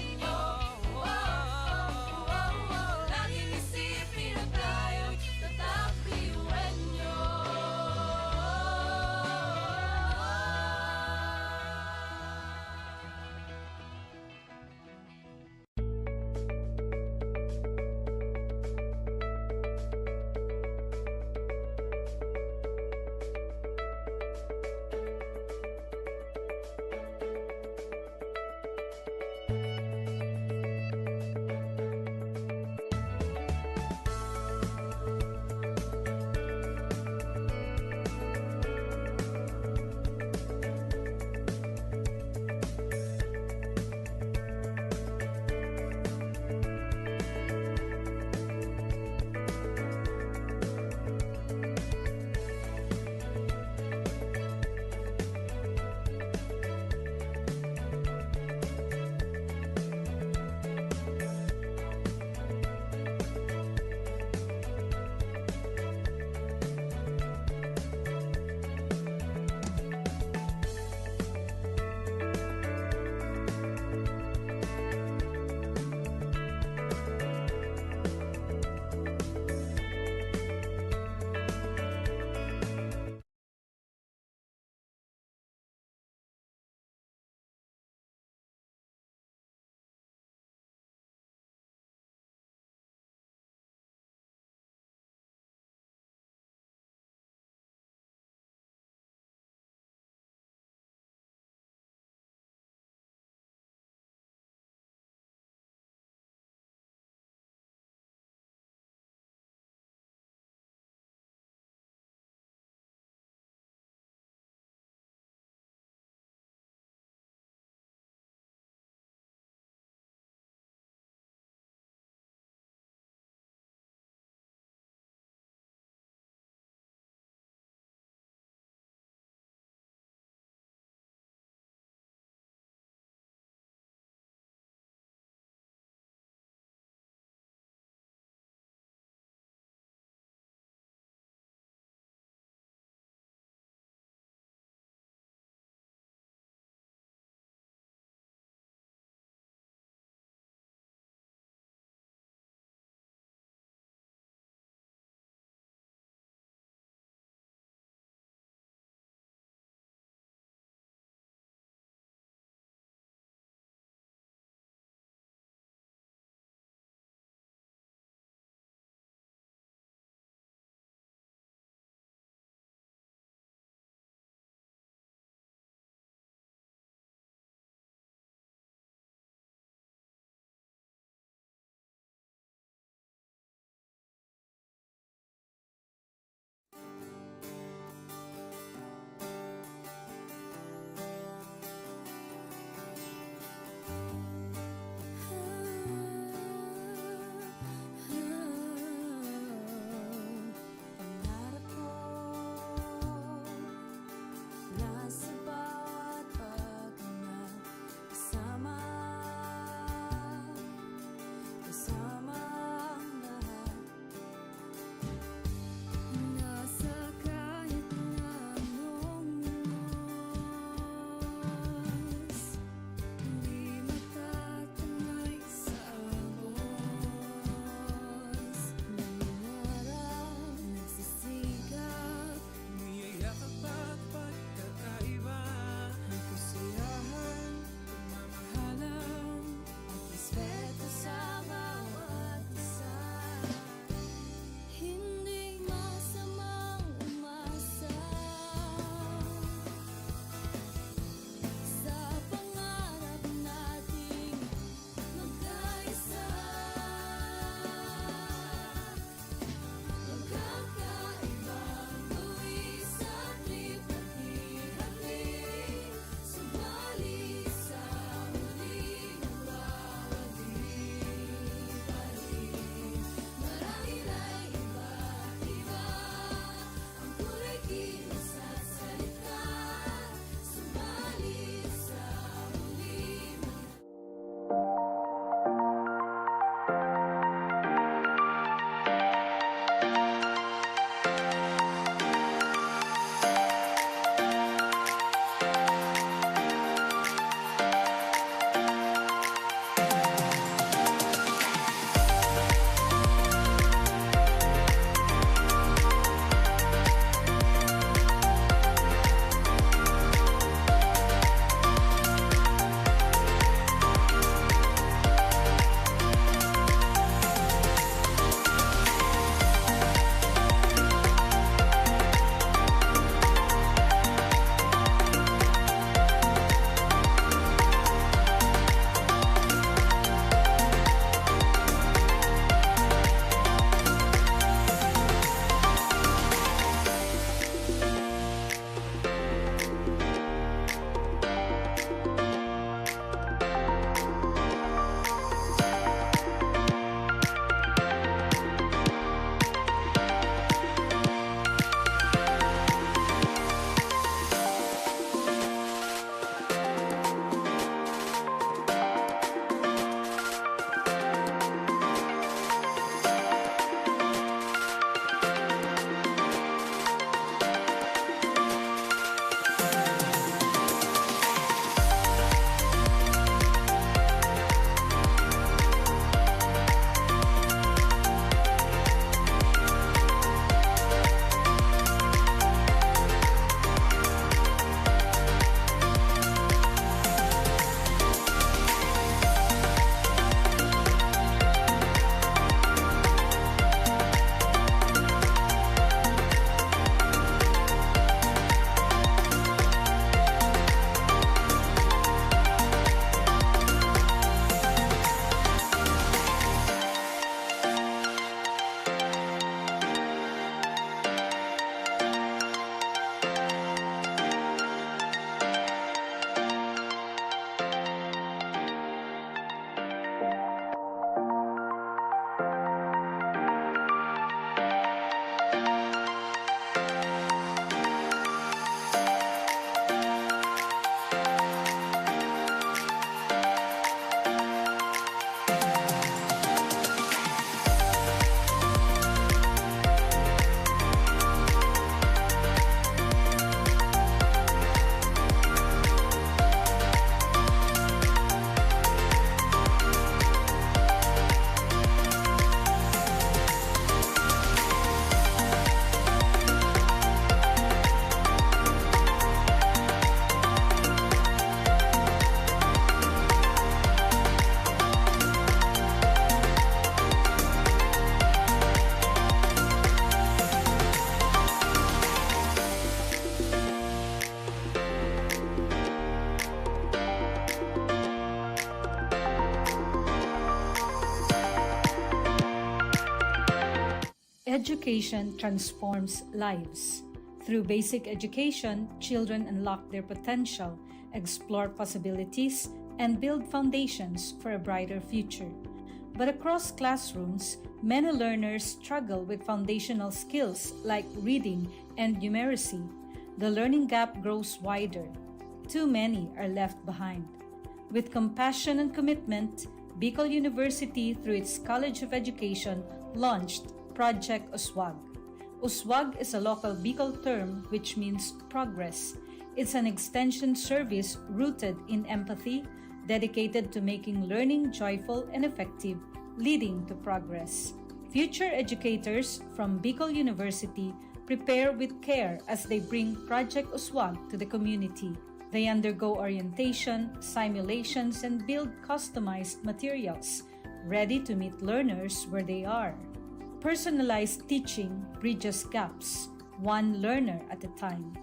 [SPEAKER 4] Education transforms lives. Through basic education, children unlock their potential, explore possibilities, and build foundations for a brighter future. But across classrooms, many learners struggle with foundational skills like reading and numeracy. The learning gap grows wider. Too many are left behind. With compassion and commitment, Bicol University, through its College of Education, launched Project Uswag. Uswag is a local Bicol term which means progress. It's an extension service rooted in empathy, dedicated to making learning joyful and effective, leading to progress. Future educators from Bicol University prepare with care as they bring Project Uswag to the community. They undergo orientation, simulations, and build customized materials, ready to meet learners where they are. Personalized teaching bridges gaps, one learner at a time.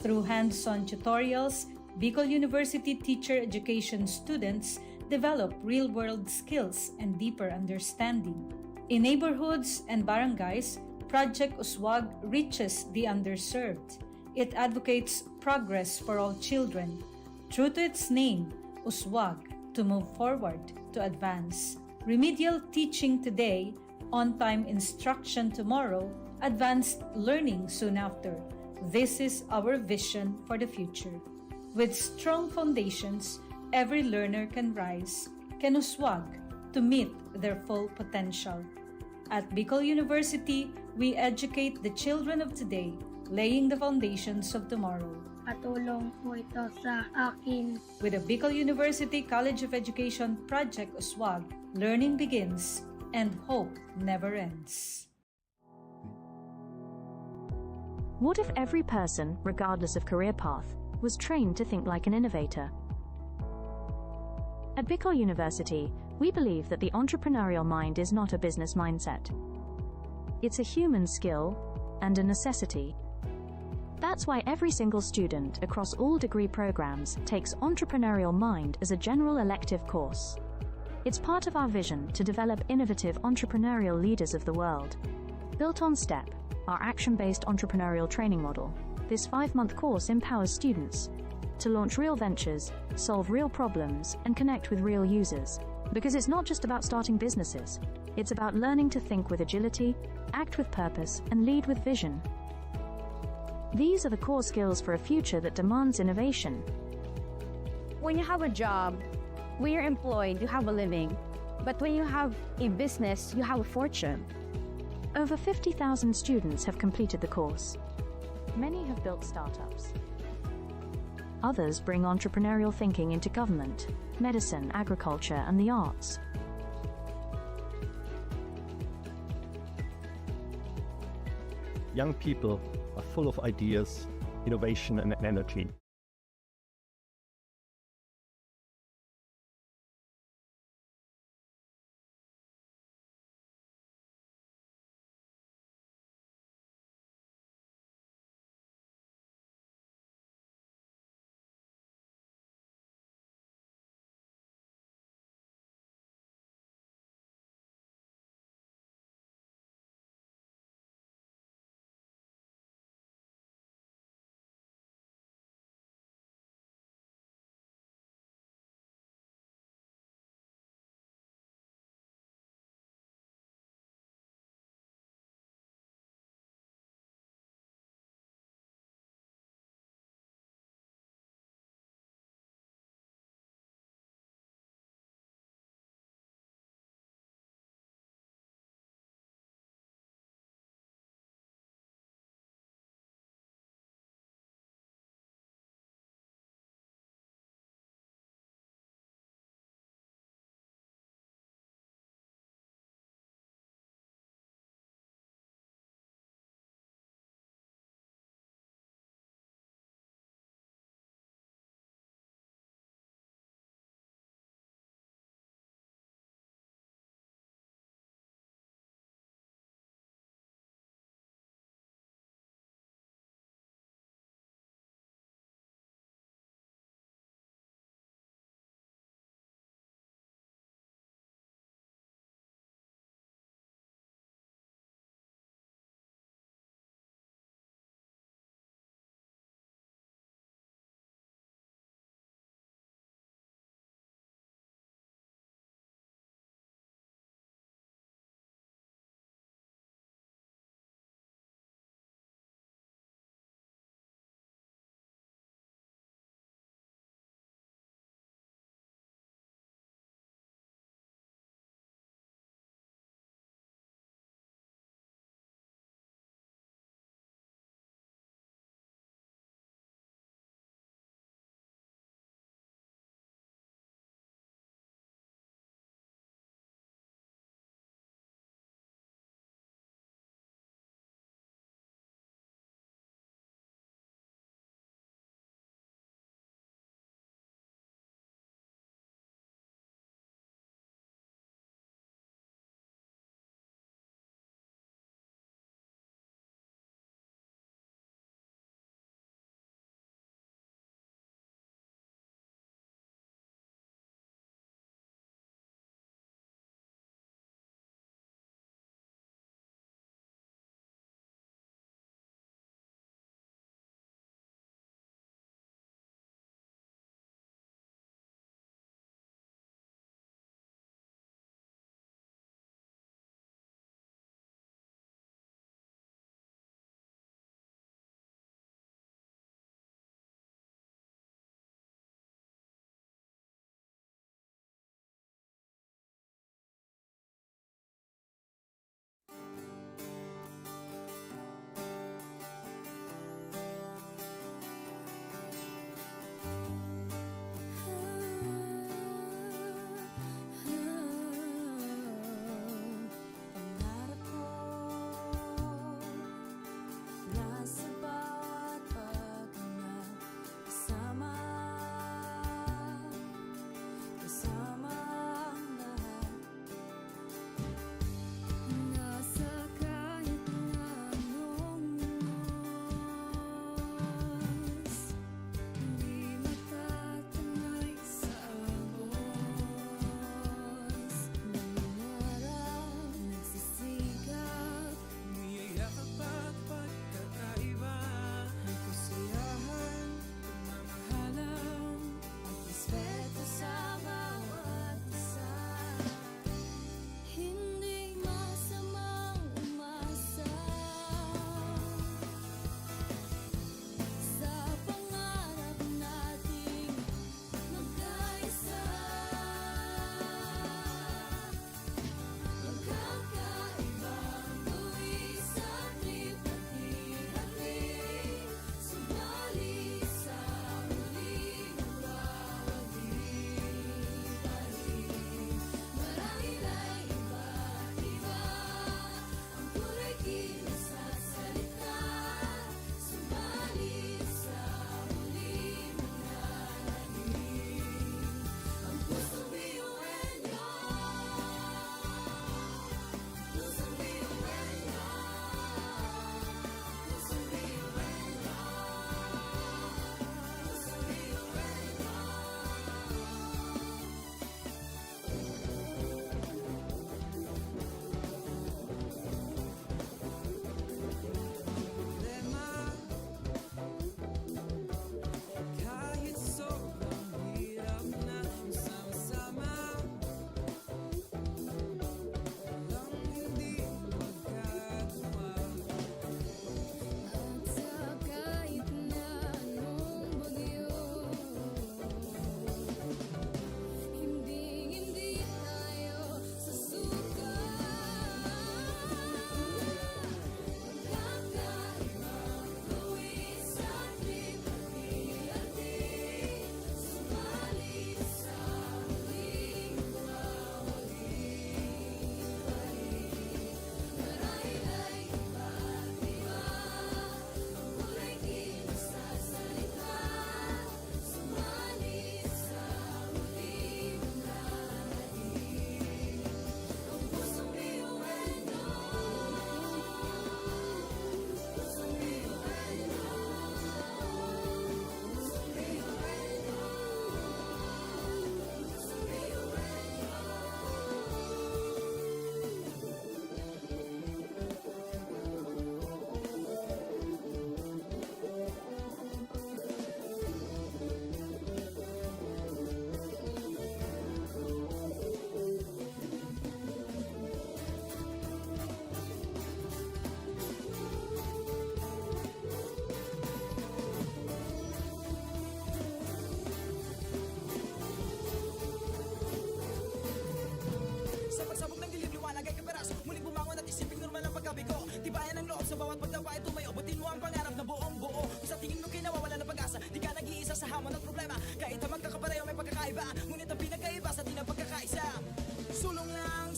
[SPEAKER 4] Through hands-on tutorials, Bicol University teacher education students develop real-world skills and deeper understanding. In neighborhoods and barangays, Project Uswag reaches the underserved. It advocates progress for all children. True to its name, Uswag, to move forward, to advance. Remedial teaching today, on-time instruction tomorrow, advanced learning soon after. This is our vision for the future. With strong foundations, every learner can rise, can uswag, to meet their full potential. At Bicol University, we educate the children of today, laying the foundations of tomorrow.
[SPEAKER 5] Katulong po ito sa akin.
[SPEAKER 4] With the Bicol University College of Education Project Uswag, learning begins and hope never ends.
[SPEAKER 6] What if every person, regardless of career path, was trained to think like an innovator? At Bicol University, we believe that the entrepreneurial mind is not a business mindset. It's a human skill and a necessity. That's why every single student across all degree programs takes Entrepreneurial Mind as a general elective course. It's part of our vision to develop innovative entrepreneurial leaders of the world. Built on STEP, our action-based entrepreneurial training model, this 5-month course empowers students to launch real ventures, solve real problems, and connect with real users. Because it's not just about starting businesses, it's about learning to think with agility, act with purpose, and lead with vision. These are the core skills for a future that demands innovation.
[SPEAKER 7] When you have a job, when you're employed, you have a living. But when you have a business, you have a fortune.
[SPEAKER 6] Over 50,000 students have completed the course. Many have built startups. Others bring entrepreneurial thinking into government, medicine, agriculture, and the arts.
[SPEAKER 8] Young people are full of ideas, innovation, and energy.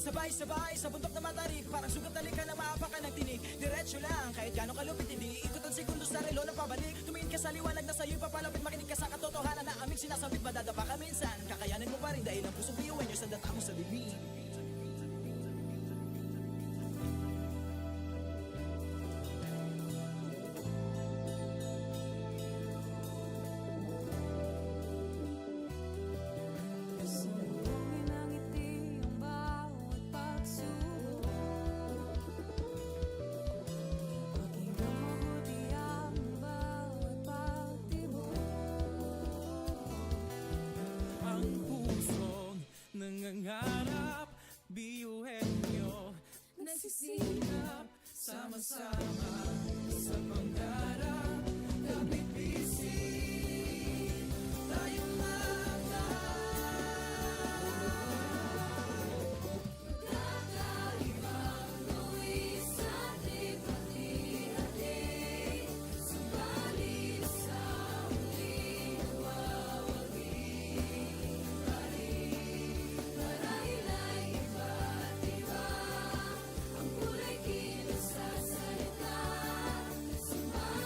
[SPEAKER 1] Sabay-sabay sa bundok na matarik, parang sugat talikan na maapakan ng tinig. Diretso lang, kahit gano'ng kalupit, hindi ikot ang sekundos sa relo na pabalik. Tumingin ka sa liwanag na sa'yo'y papalapit, makinig ka sa katotohanan na aming sinasabit. Madadapa ka minsan, kakayanin mo pa rin dahil ang pusong biyuin nyo sa data mo sa bibig.
[SPEAKER 2] Sambungin ang ngiti ang bawat pagsubok. Pakinggan mabuti ang bawat pagtibok.
[SPEAKER 1] Ang pusong nangangarap, biyuhin nyo nagsisikap, sama-sama sa pangarap. Kapit bisig, tayong mga
[SPEAKER 2] Kakaibang luwis at hati-hati, subalit sa muling wawagi pa rin. Marahil ay iba't iba ang kulay kilos sa salita, subalit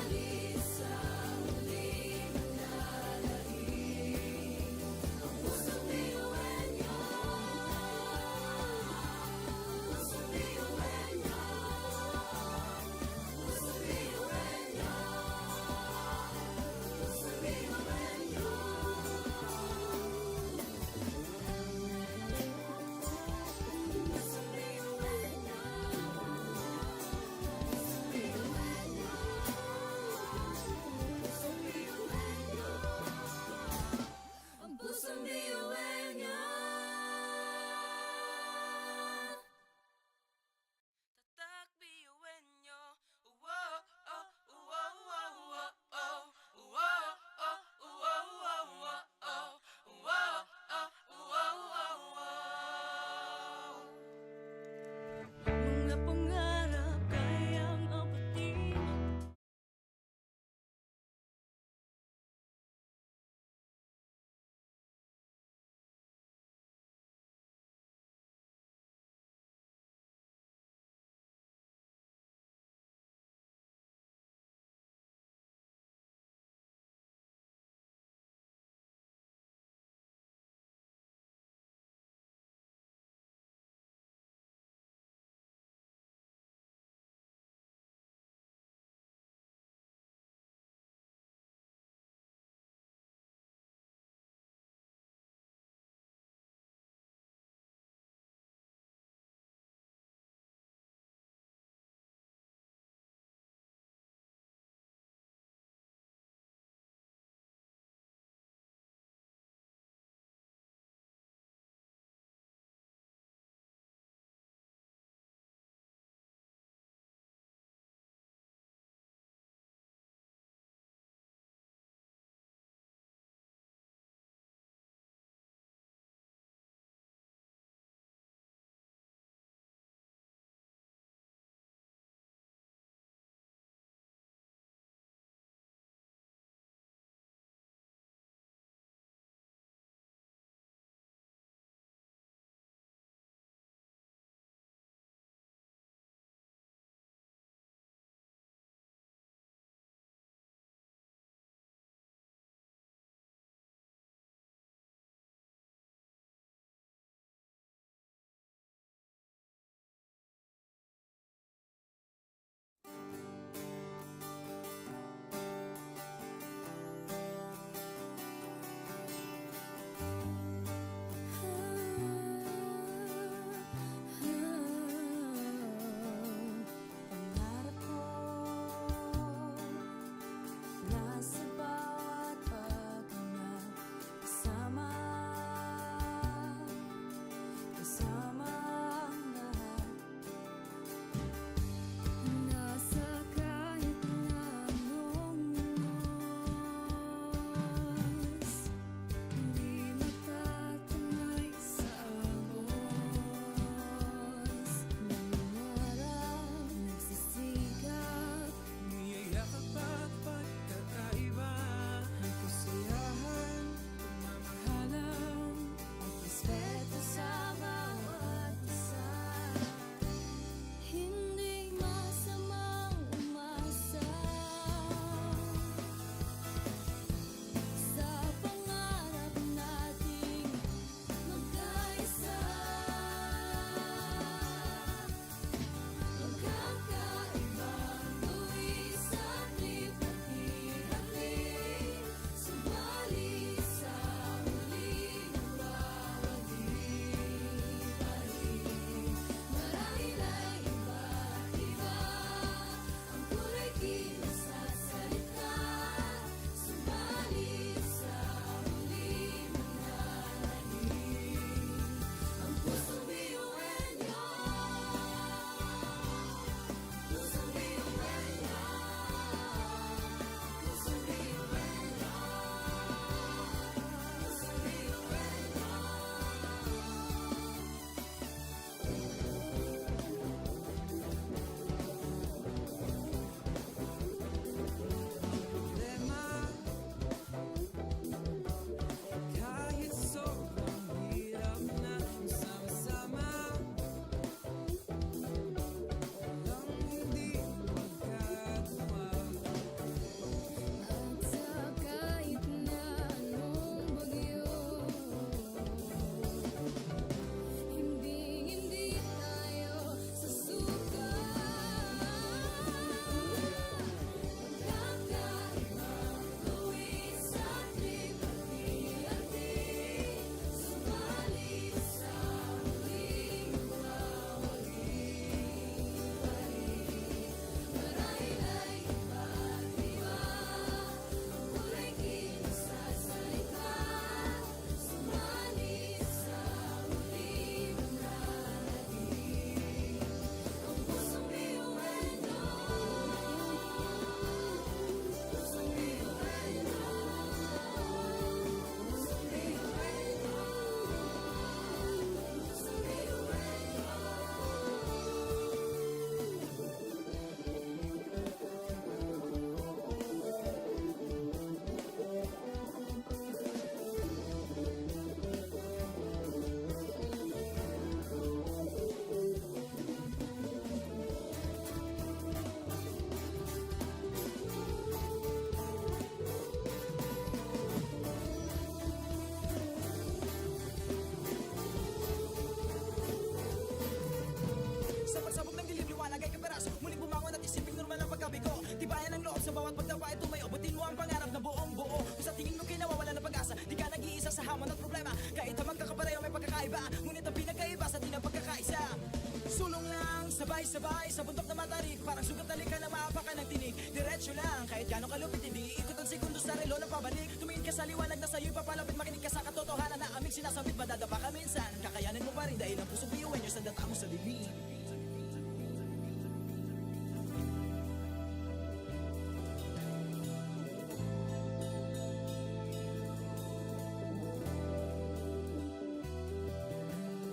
[SPEAKER 1] Sulong lang, sabay-sabay sa bundok na matarik. Parang sugat na lika na maapakan ng tinig. Diretso lang, kahit gano'ng kalupit hindi ikot ang segundo sa relo na pabalik. Tumingin ka sa liwanag na sa'yo'y papalapit. Makinig ka sa katotohanan na aming sinasabit. Madadapa ka minsan, kakayanin mo pa rin dahil ang pusong biyuin nyo sa data mo sa dilim.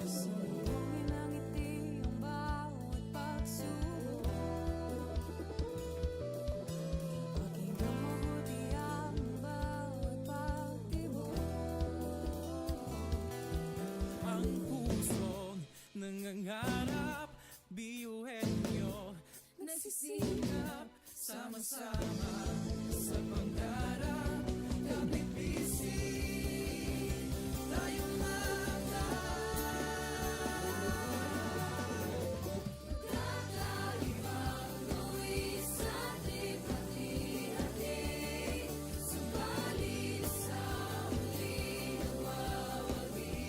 [SPEAKER 2] Sandungin ang ngiti ang bawat pagsubok. Pakinggang mabuti ang bawat pagtibok.
[SPEAKER 1] Ang pusong nangangarap, biyuhin nyo.
[SPEAKER 2] Nagsisikap,
[SPEAKER 1] Sama-sama sa pangarap, kapit bisig, tayo
[SPEAKER 2] kakaibang luwi sa hati-hati. Subalit sa huli nawawagi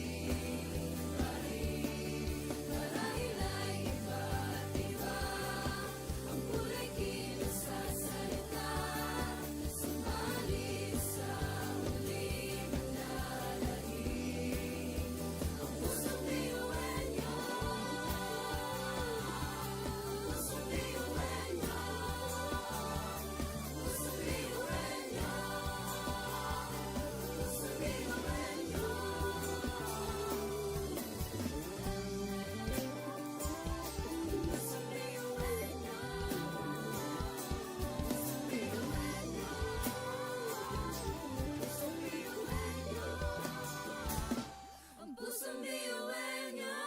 [SPEAKER 2] pa rin. Marahil ay iba't iba ang kulay kinasasalita. Subalit sa huli manlalahim ang pusong biyuhin nyo. Pusong biyuhin nyo. Pusong biyuhin nyo. Pusong biyuhin nyo. Pusong biyuhin nyo. Pusong biyuhin nyo. Pusong biyuhin nyo. Ang pusong biyuhin nyo.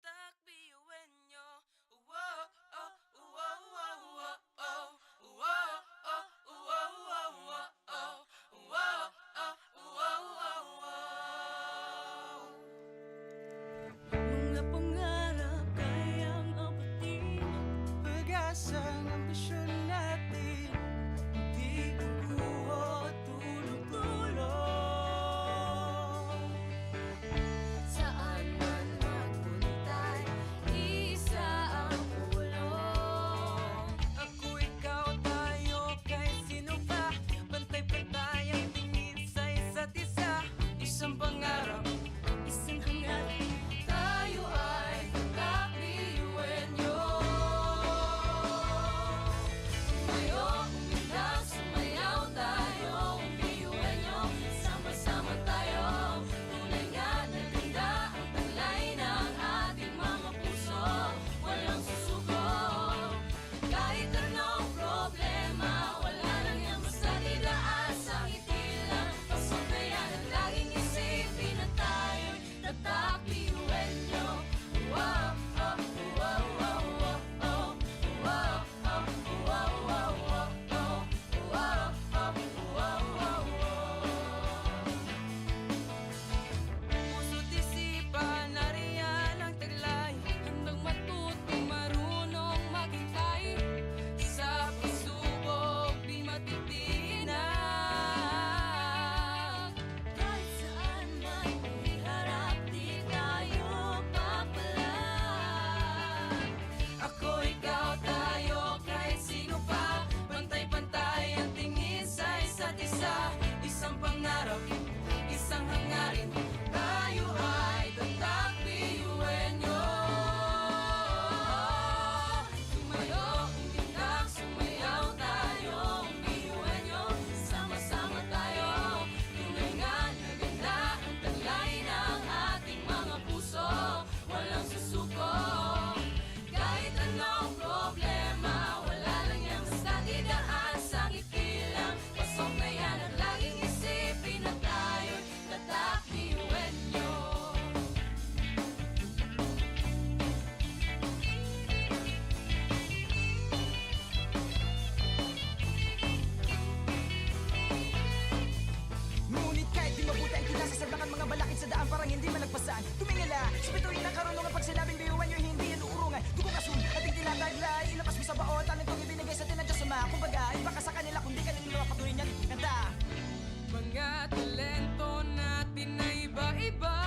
[SPEAKER 1] tatak biyuhin nyo. Wow, oh, wow, wow, wow, oh. Wow, oh, wow, wow, wow, oh. Wow, oh, wow, wow, wow. Mga pangarap kayang abutin, pag-asang ambisyon natin, di kukuha tulong-tulong.
[SPEAKER 2] Saan man magpuntay, isa ang ulong.
[SPEAKER 1] Ako, ikaw, tayo, kahit sino pa, pantay-pantay ang tingin sa isa't isa. Isang pangarap, isang hangarin.
[SPEAKER 2] Tayo ay kakabiyuhin nyo. Tumayo, umilag, sumayaw tayo. Biyuhin nyo, sama-sama tayo. Tunay nga na ganda ang taglay ng ating mga puso. Walang susuko, kahit anong problema. Wala lang yan basta didaan sa ngiti lang. Pasok na yan ang laging isipin na tayo'y tatak biyuhin nyo. Wow, oh, wow, wow, wow, oh. Wow, oh, wow, wow, wow, oh. Wow, oh, wow, wow, wow.
[SPEAKER 1] Puso't isipan, nariyan ang taglay.
[SPEAKER 2] Handang matutong marunong maghintay. Sa pagsubok di matitinag. Kahit saan man iharap di tayo papalag.
[SPEAKER 1] Ako, ikaw, tayo, kahit sino pa, pantay-pantay ang tingin sa isa't isa. Isang pangarap, isang hangarin, tayo ay tatak biyuhin nyo.
[SPEAKER 2] Tumayo, umilag, sumayaw tayo. Biyuhin nyo, sama-sama tayo. Tunay nga na ganda ang taglay ng ating mga puso. Walang susuko, kahit anong problema. Wala lang yan basta didaan sa ngiti lang. Pasok na yan ang laging isipin na tayo'y tatak biyuhin nyo.
[SPEAKER 1] Ngunit kahit di mabuti ang kita, sasadlakan mga balakid sa daan parang hindi malagpasan. Tumingala, sa bituin ng karunungan pag sinabing biyuhan nyo, hindi yan uurungan. Dugo kasun, ating tinataglay, ilabas mo sa baon, talent kong ibinigay sa tinadya sa mga. Kumbaga, iba ka sa kanila, kundi ka nila patuloy niyan kanta.
[SPEAKER 2] Mga talento natin na iba-iba.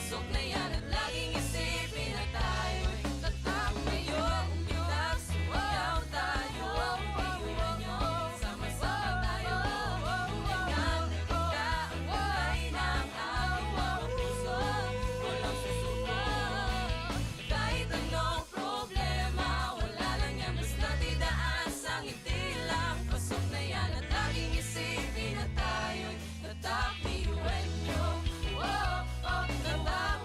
[SPEAKER 2] Pasok na yan at laging isipin na tayo'y tatak kayo. Umitak, sumayaw tayo. Iwan nyo, sama-sama tayo. Tulingan na ganda ang kulay ng ating mga puso. Walang susuko. Kahit anong problema, wala lang yan basta't idaan sa ngiti lang. Pasok na yan at laging isipin na tayo'y tatak, iwan nyo. Tatak,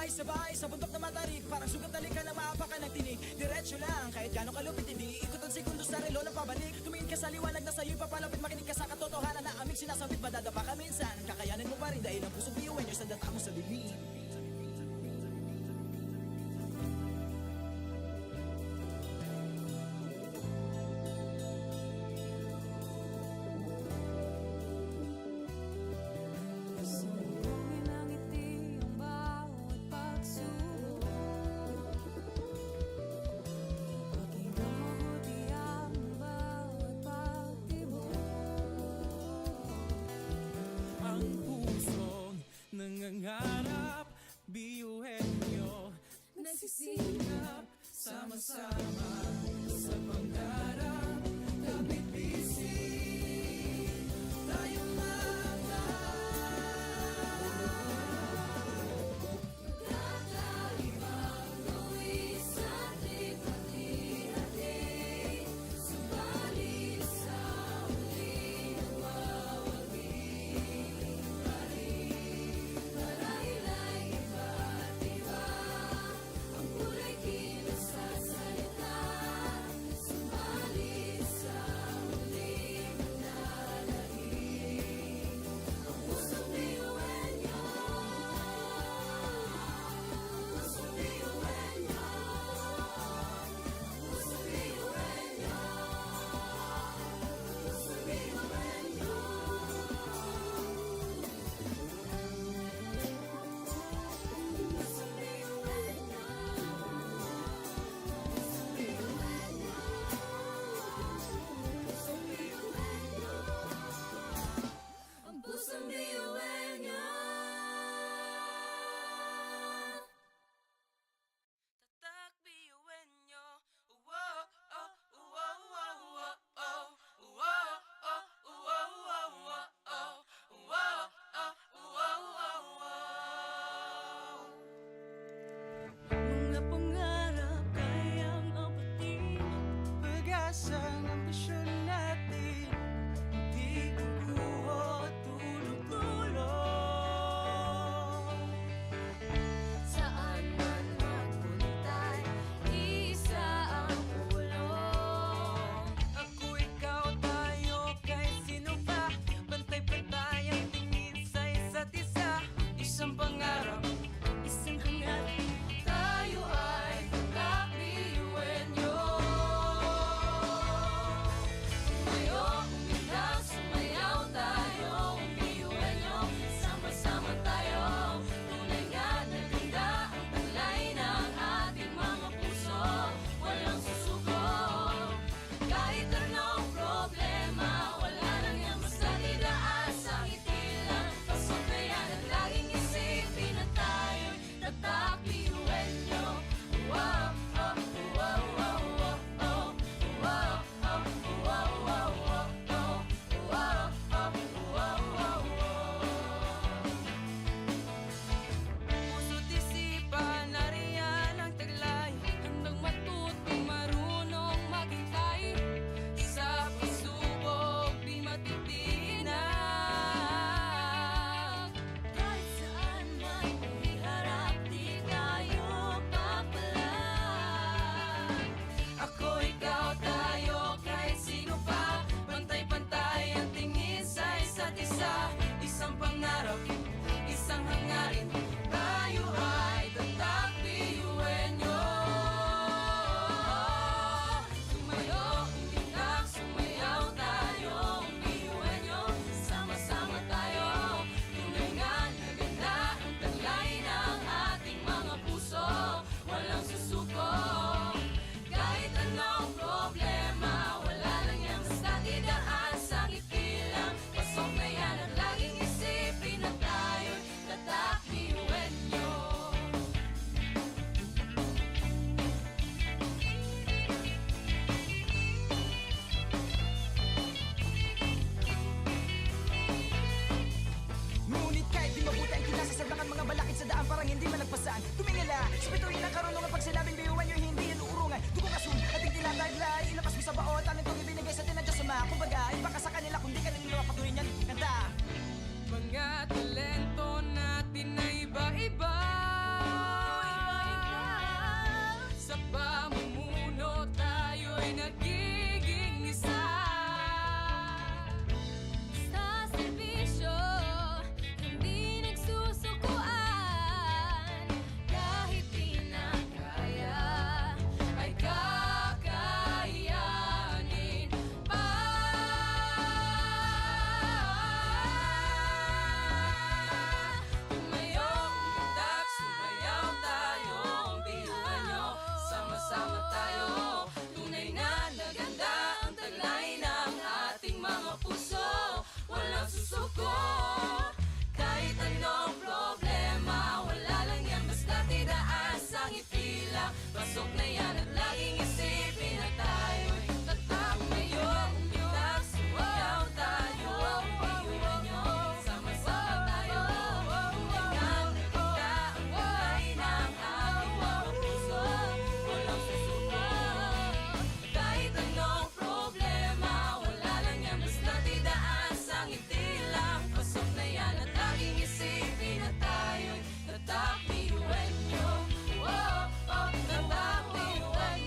[SPEAKER 1] Sabay-sabay sa bundok na matarik, parang sugat na lika na maapakan ng tinig. Diretso lang, kahit gano'ng kalupit, hindi ikot ang segundo sa relo ng pabalik. Tumingin ka sa liwanag na sa'yo'y papalapit, makinig ka sa katotohanan na aming sinasabit. Madadapa ka minsan, kakayanin mo pa rin dahil ang pusong biyuin nyo sa data mo sa dilim.
[SPEAKER 2] Sumbongin ang ngiti ang bawat pagsubok. Pakinggan mabuti ang bawat pagtibok.
[SPEAKER 1] Ang pusong nangangarap, biyuhin nyo,
[SPEAKER 2] Nagsisikap,
[SPEAKER 1] sama-sama sa pangarap. Kapit bisig, tayong mga
[SPEAKER 2] kakaibang tuwi sa hati-hati. Subalit sa huli nagwawagi pa rin. Marahilay iba't iba ang kulay kilos sa salita. Subalit sa huli manlalahim ang pusong biyuhin nyo. Pusong biyuhin nyo. Pusong biyuhin nyo. Pusong biyuhin nyo. Pusong biyuhin nyo. Ang pusong biyuhin nyo.
[SPEAKER 1] tatak biyuhin nyo. Wow, oh, wow, wow, wow, oh. Wow, oh, wow, wow, wow, oh. Wow, oh, wow, wow, wow.
[SPEAKER 2] Mga pangarap kayang abutin.
[SPEAKER 1] Pag-asa ng ambisyon natin, di kukuha tulog-tulog.
[SPEAKER 2] Saan man magpuntay, isa ang pulong.
[SPEAKER 1] Ako, ikaw, tayo, kahit sino pa. Pantay-pantay ang tingin sa isa't isa. Isang pangarap,
[SPEAKER 2] Isang hangarin, tayo ay kakbiyuhin nyo. Tumayo, umilag, sumayaw tayo, biyuhin nyo. Sama-sama tayo, tunay nga na ganda ang taglay ng ating mga puso. Walang susuko, kahit anong problema, wala nang yan basta didaan sa ngiti lang. Pasabayan at laging isipin na tayo'y tatak biyuhin nyo. Wow, oh, wow, wow, wow, oh. Wow, oh, wow, wow, wow, oh. Wow, oh, wow, wow, wow.
[SPEAKER 1] puso't isipan, nariyan ang taglay.
[SPEAKER 2] Handang matuto, marunong maghintay.
[SPEAKER 1] Sa pagsubok, di matitinag.
[SPEAKER 2] Kahit saan man iharap, di tayo papalag.
[SPEAKER 1] Ako, ikaw, tayo, kahit sino pa. Pantay-pantay ang tingin sa isa't isa. Isang pangarap, isang hangarin. Tayo ay tatak biyuhin nyo.
[SPEAKER 2] Tumayo, umilag, sumayaw tayo, biyuhin nyo. Sama-sama tayo, tunay nga na ganda ang taglay ng ating mga puso. Walang susuko, kahit anong problema, wala lang yan basta didaan sa ngiti lang. Pasok na yan at laging isipin na tayo'y tatak biyuhin nyo.
[SPEAKER 1] Ngunit kahit di mabuti ang kinasasaglakan, mga balakid sa daan parang hindi malagpasan. Tumingala, sa bituin ng karunungan pag sinabing
[SPEAKER 2] ang ngiti lang. Pasok na yan at laging isipin na tayo'y tatak. Ngayon, umitak, sumayaw tayo. Iwan nyo, sama-sama tayo. Tulingan, naganda ang kulay ng ating mga puso. Walang susuko. Kahit anong problema, wala lang yan, basta't idaan sa ngiti lang. Pasok na yan at laging isipin na tayo'y tatak. Iwan nyo, tatak. Iwan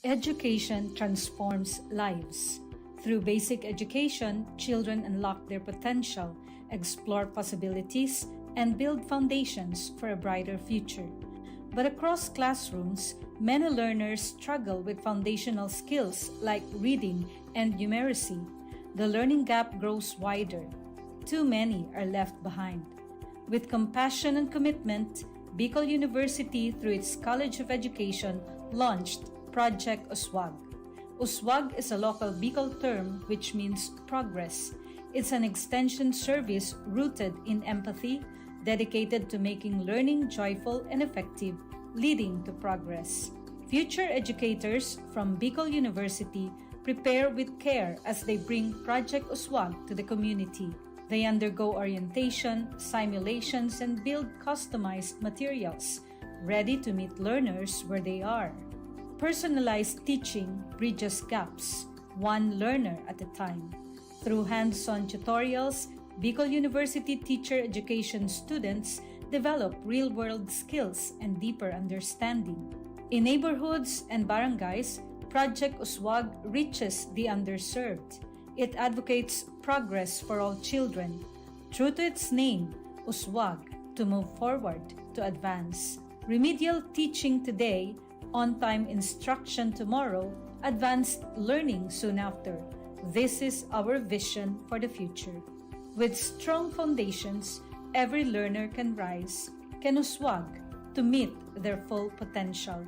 [SPEAKER 4] Education transforms lives. Through basic education, children unlock their potential, explore possibilities, and build foundations for a brighter future. But across classrooms, many learners struggle with foundational skills like reading and numeracy. The learning gap grows wider. Too many are left behind. With compassion and commitment, Bicol University, through its College of Education, launched Project Uswag. Uswag is a local Bicol term which means progress. It's an extension service rooted in empathy, dedicated to making learning joyful and effective, leading to progress. Future educators from Bicol University prepare with care as they bring Project Uswag to the community. They undergo orientation, simulations, and build customized materials, ready to meet learners where they are. Personalized teaching bridges gaps, one learner at a time. Through hands-on tutorials, Bicol University teacher education students develop real-world skills and deeper understanding. In neighborhoods and barangays, Project Uswag reaches the underserved. It advocates progress for all children. True to its name, Uswag, to move forward, to advance. Remedial teaching today, on-time instruction tomorrow, advanced learning soon after. This is our vision for the future. With strong foundations, every learner can rise, can uswag, to meet their full potential.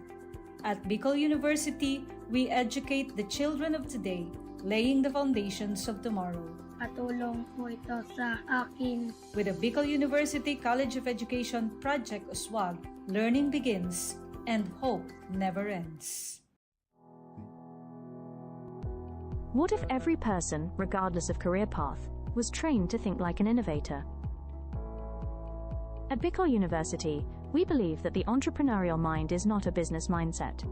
[SPEAKER 4] At Bicol University, we educate the children of today, laying the foundations of tomorrow.
[SPEAKER 5] Patulong po ito sa akin.
[SPEAKER 4] With the Bicol University College of Education Project Uswag, learning begins and hope never ends.
[SPEAKER 6] What if every person, regardless of career path, was trained to think like an innovator? At Bicol University, we believe that the entrepreneurial mind is not a business mindset.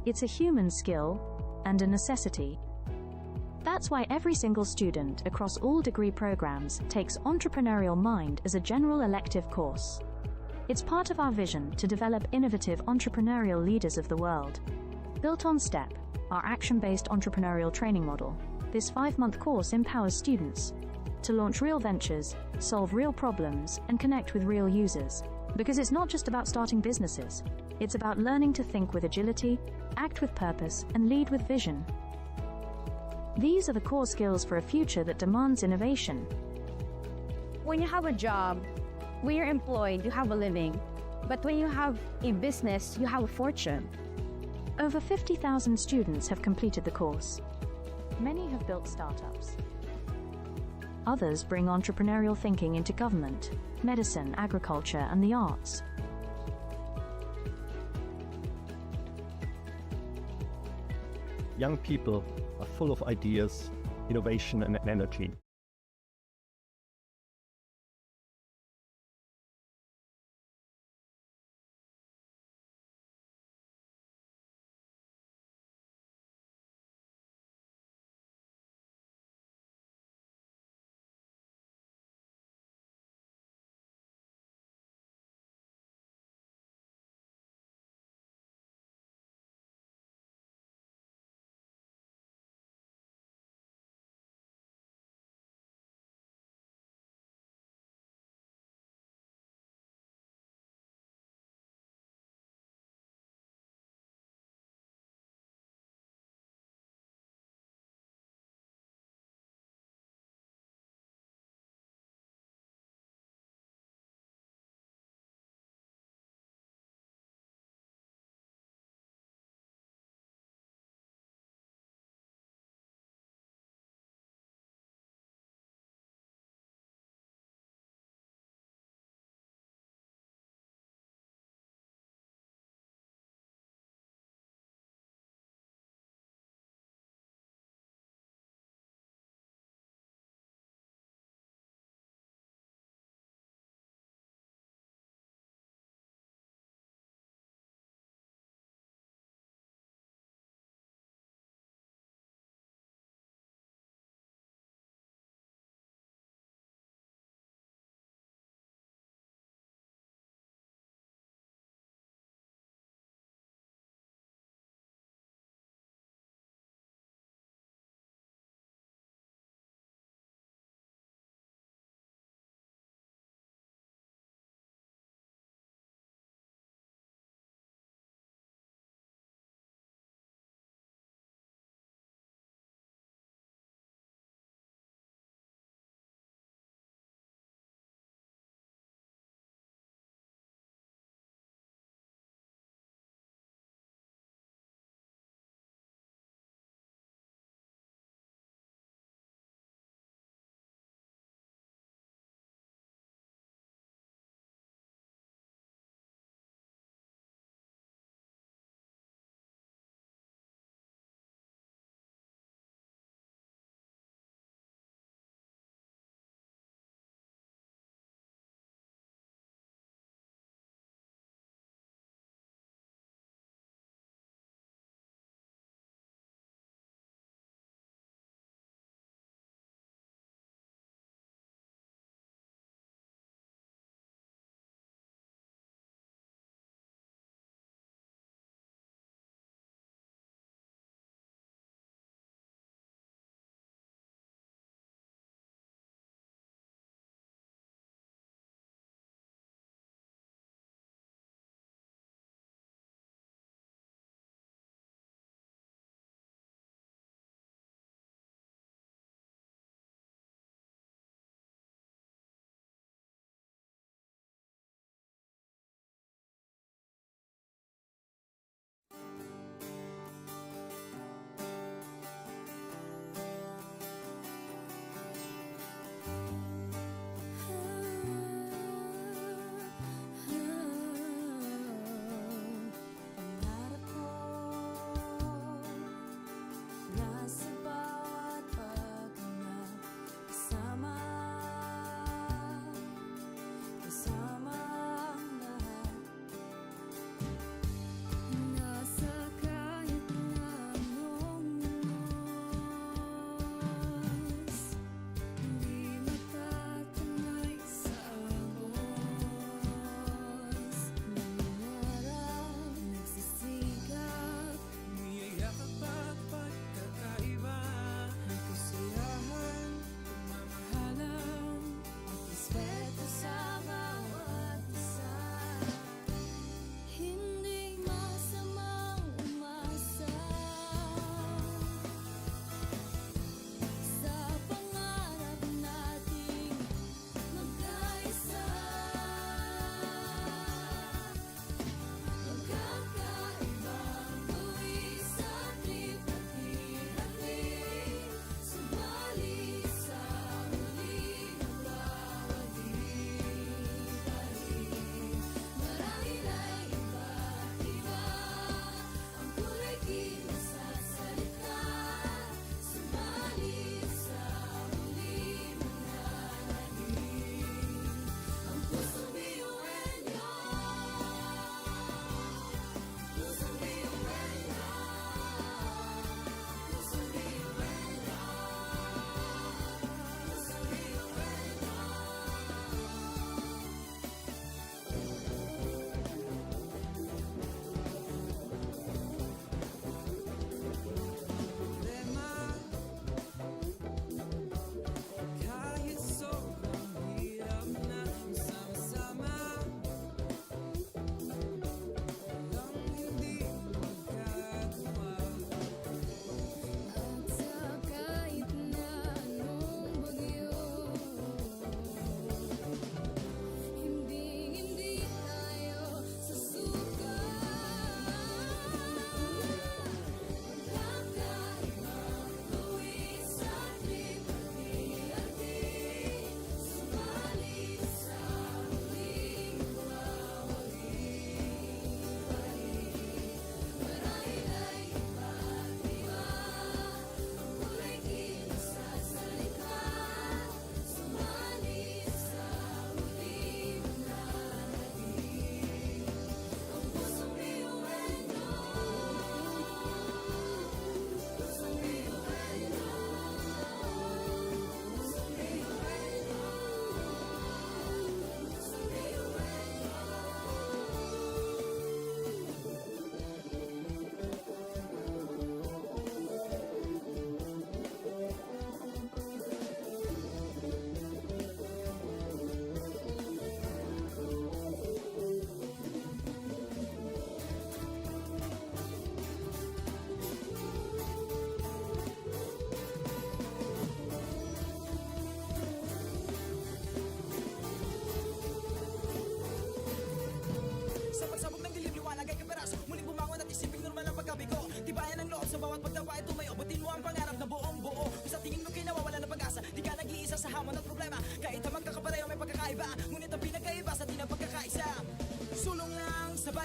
[SPEAKER 6] It's a human skill and a necessity. That's why every single student across all degree programs takes Entrepreneurial Mind as a general elective course. It's part of our vision to develop innovative entrepreneurial leaders of the world. Built on STEP, our action-based entrepreneurial training model, this 5-month course empowers students to launch real ventures, solve real problems, and connect with real users. Because it's not just about starting businesses, it's about learning to think with agility, act with purpose, and lead with vision. These are the core skills for a future that demands innovation.
[SPEAKER 7] When you have a job, when you're employed, you have a living. But when you have a business, you have a fortune.
[SPEAKER 6] Over 50,000 students have completed the course. Many have built startups. Others bring entrepreneurial thinking into government, medicine, agriculture, and the arts.
[SPEAKER 8] Young people are full of ideas, innovation, and energy.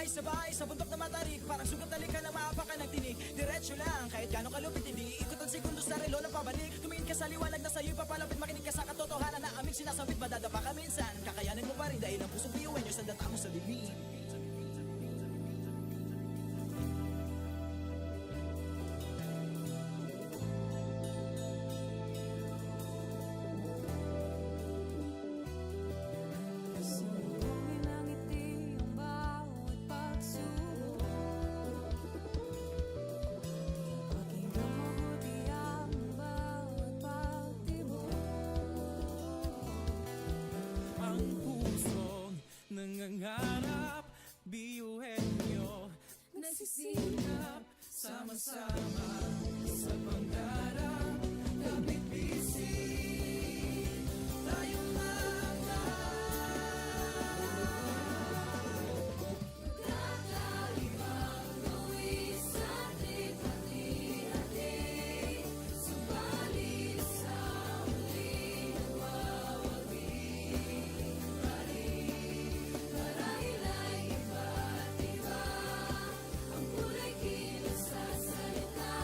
[SPEAKER 1] Sabay-sabay sa bundok na matarik, parang sugat na likha ng maapakan ng tinig. Diretso lang, kahit gano'ng kalupit, hindi ikot ang segundo sa relo ng pabalik. Tumingin ka sa liwanag na sa'yo'y papalapit, makinig ka sa katotohanan na aming sinasambit. Madadapa ka minsan, kakayanin mo pa rin dahil ang pusong biyuhin nyo sa data mo sa bibig.
[SPEAKER 2] Sumbongin ang ngiti ang bawat pagsubok. Pakinggan mabuti ang bawat pagtibok.
[SPEAKER 1] Ang pusong nangangarap, biyuhin nyo
[SPEAKER 2] Nagsisikap
[SPEAKER 1] sama-sama sa pangarap. Kapit bisig, tayong mga
[SPEAKER 2] kakaibang gawin sa ating hati-hati. Subalit sa huli nagwawagi. Marahil ay iba't iba ang kulay kilos sa salita.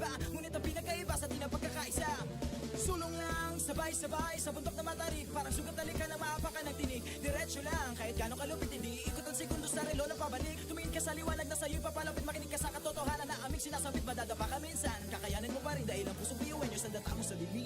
[SPEAKER 1] magkakaiba Ngunit ang pinagkaiba sa atin ang pagkakaisa Sulong lang, sabay-sabay sa bundok na matarik Parang sugat na lika na maapakan ng tinig Diretso lang, kahit gano'ng kalupit hindi Ikot ang segundo sa relo na pabalik Tumingin ka sa liwanag na sa'yo'y papalapit Makinig ka sa katotohanan na aming sinasabit Madadapa ka minsan, kakayanin mo pa rin Dahil ang pusong biyuin yung sandata mo sa bibig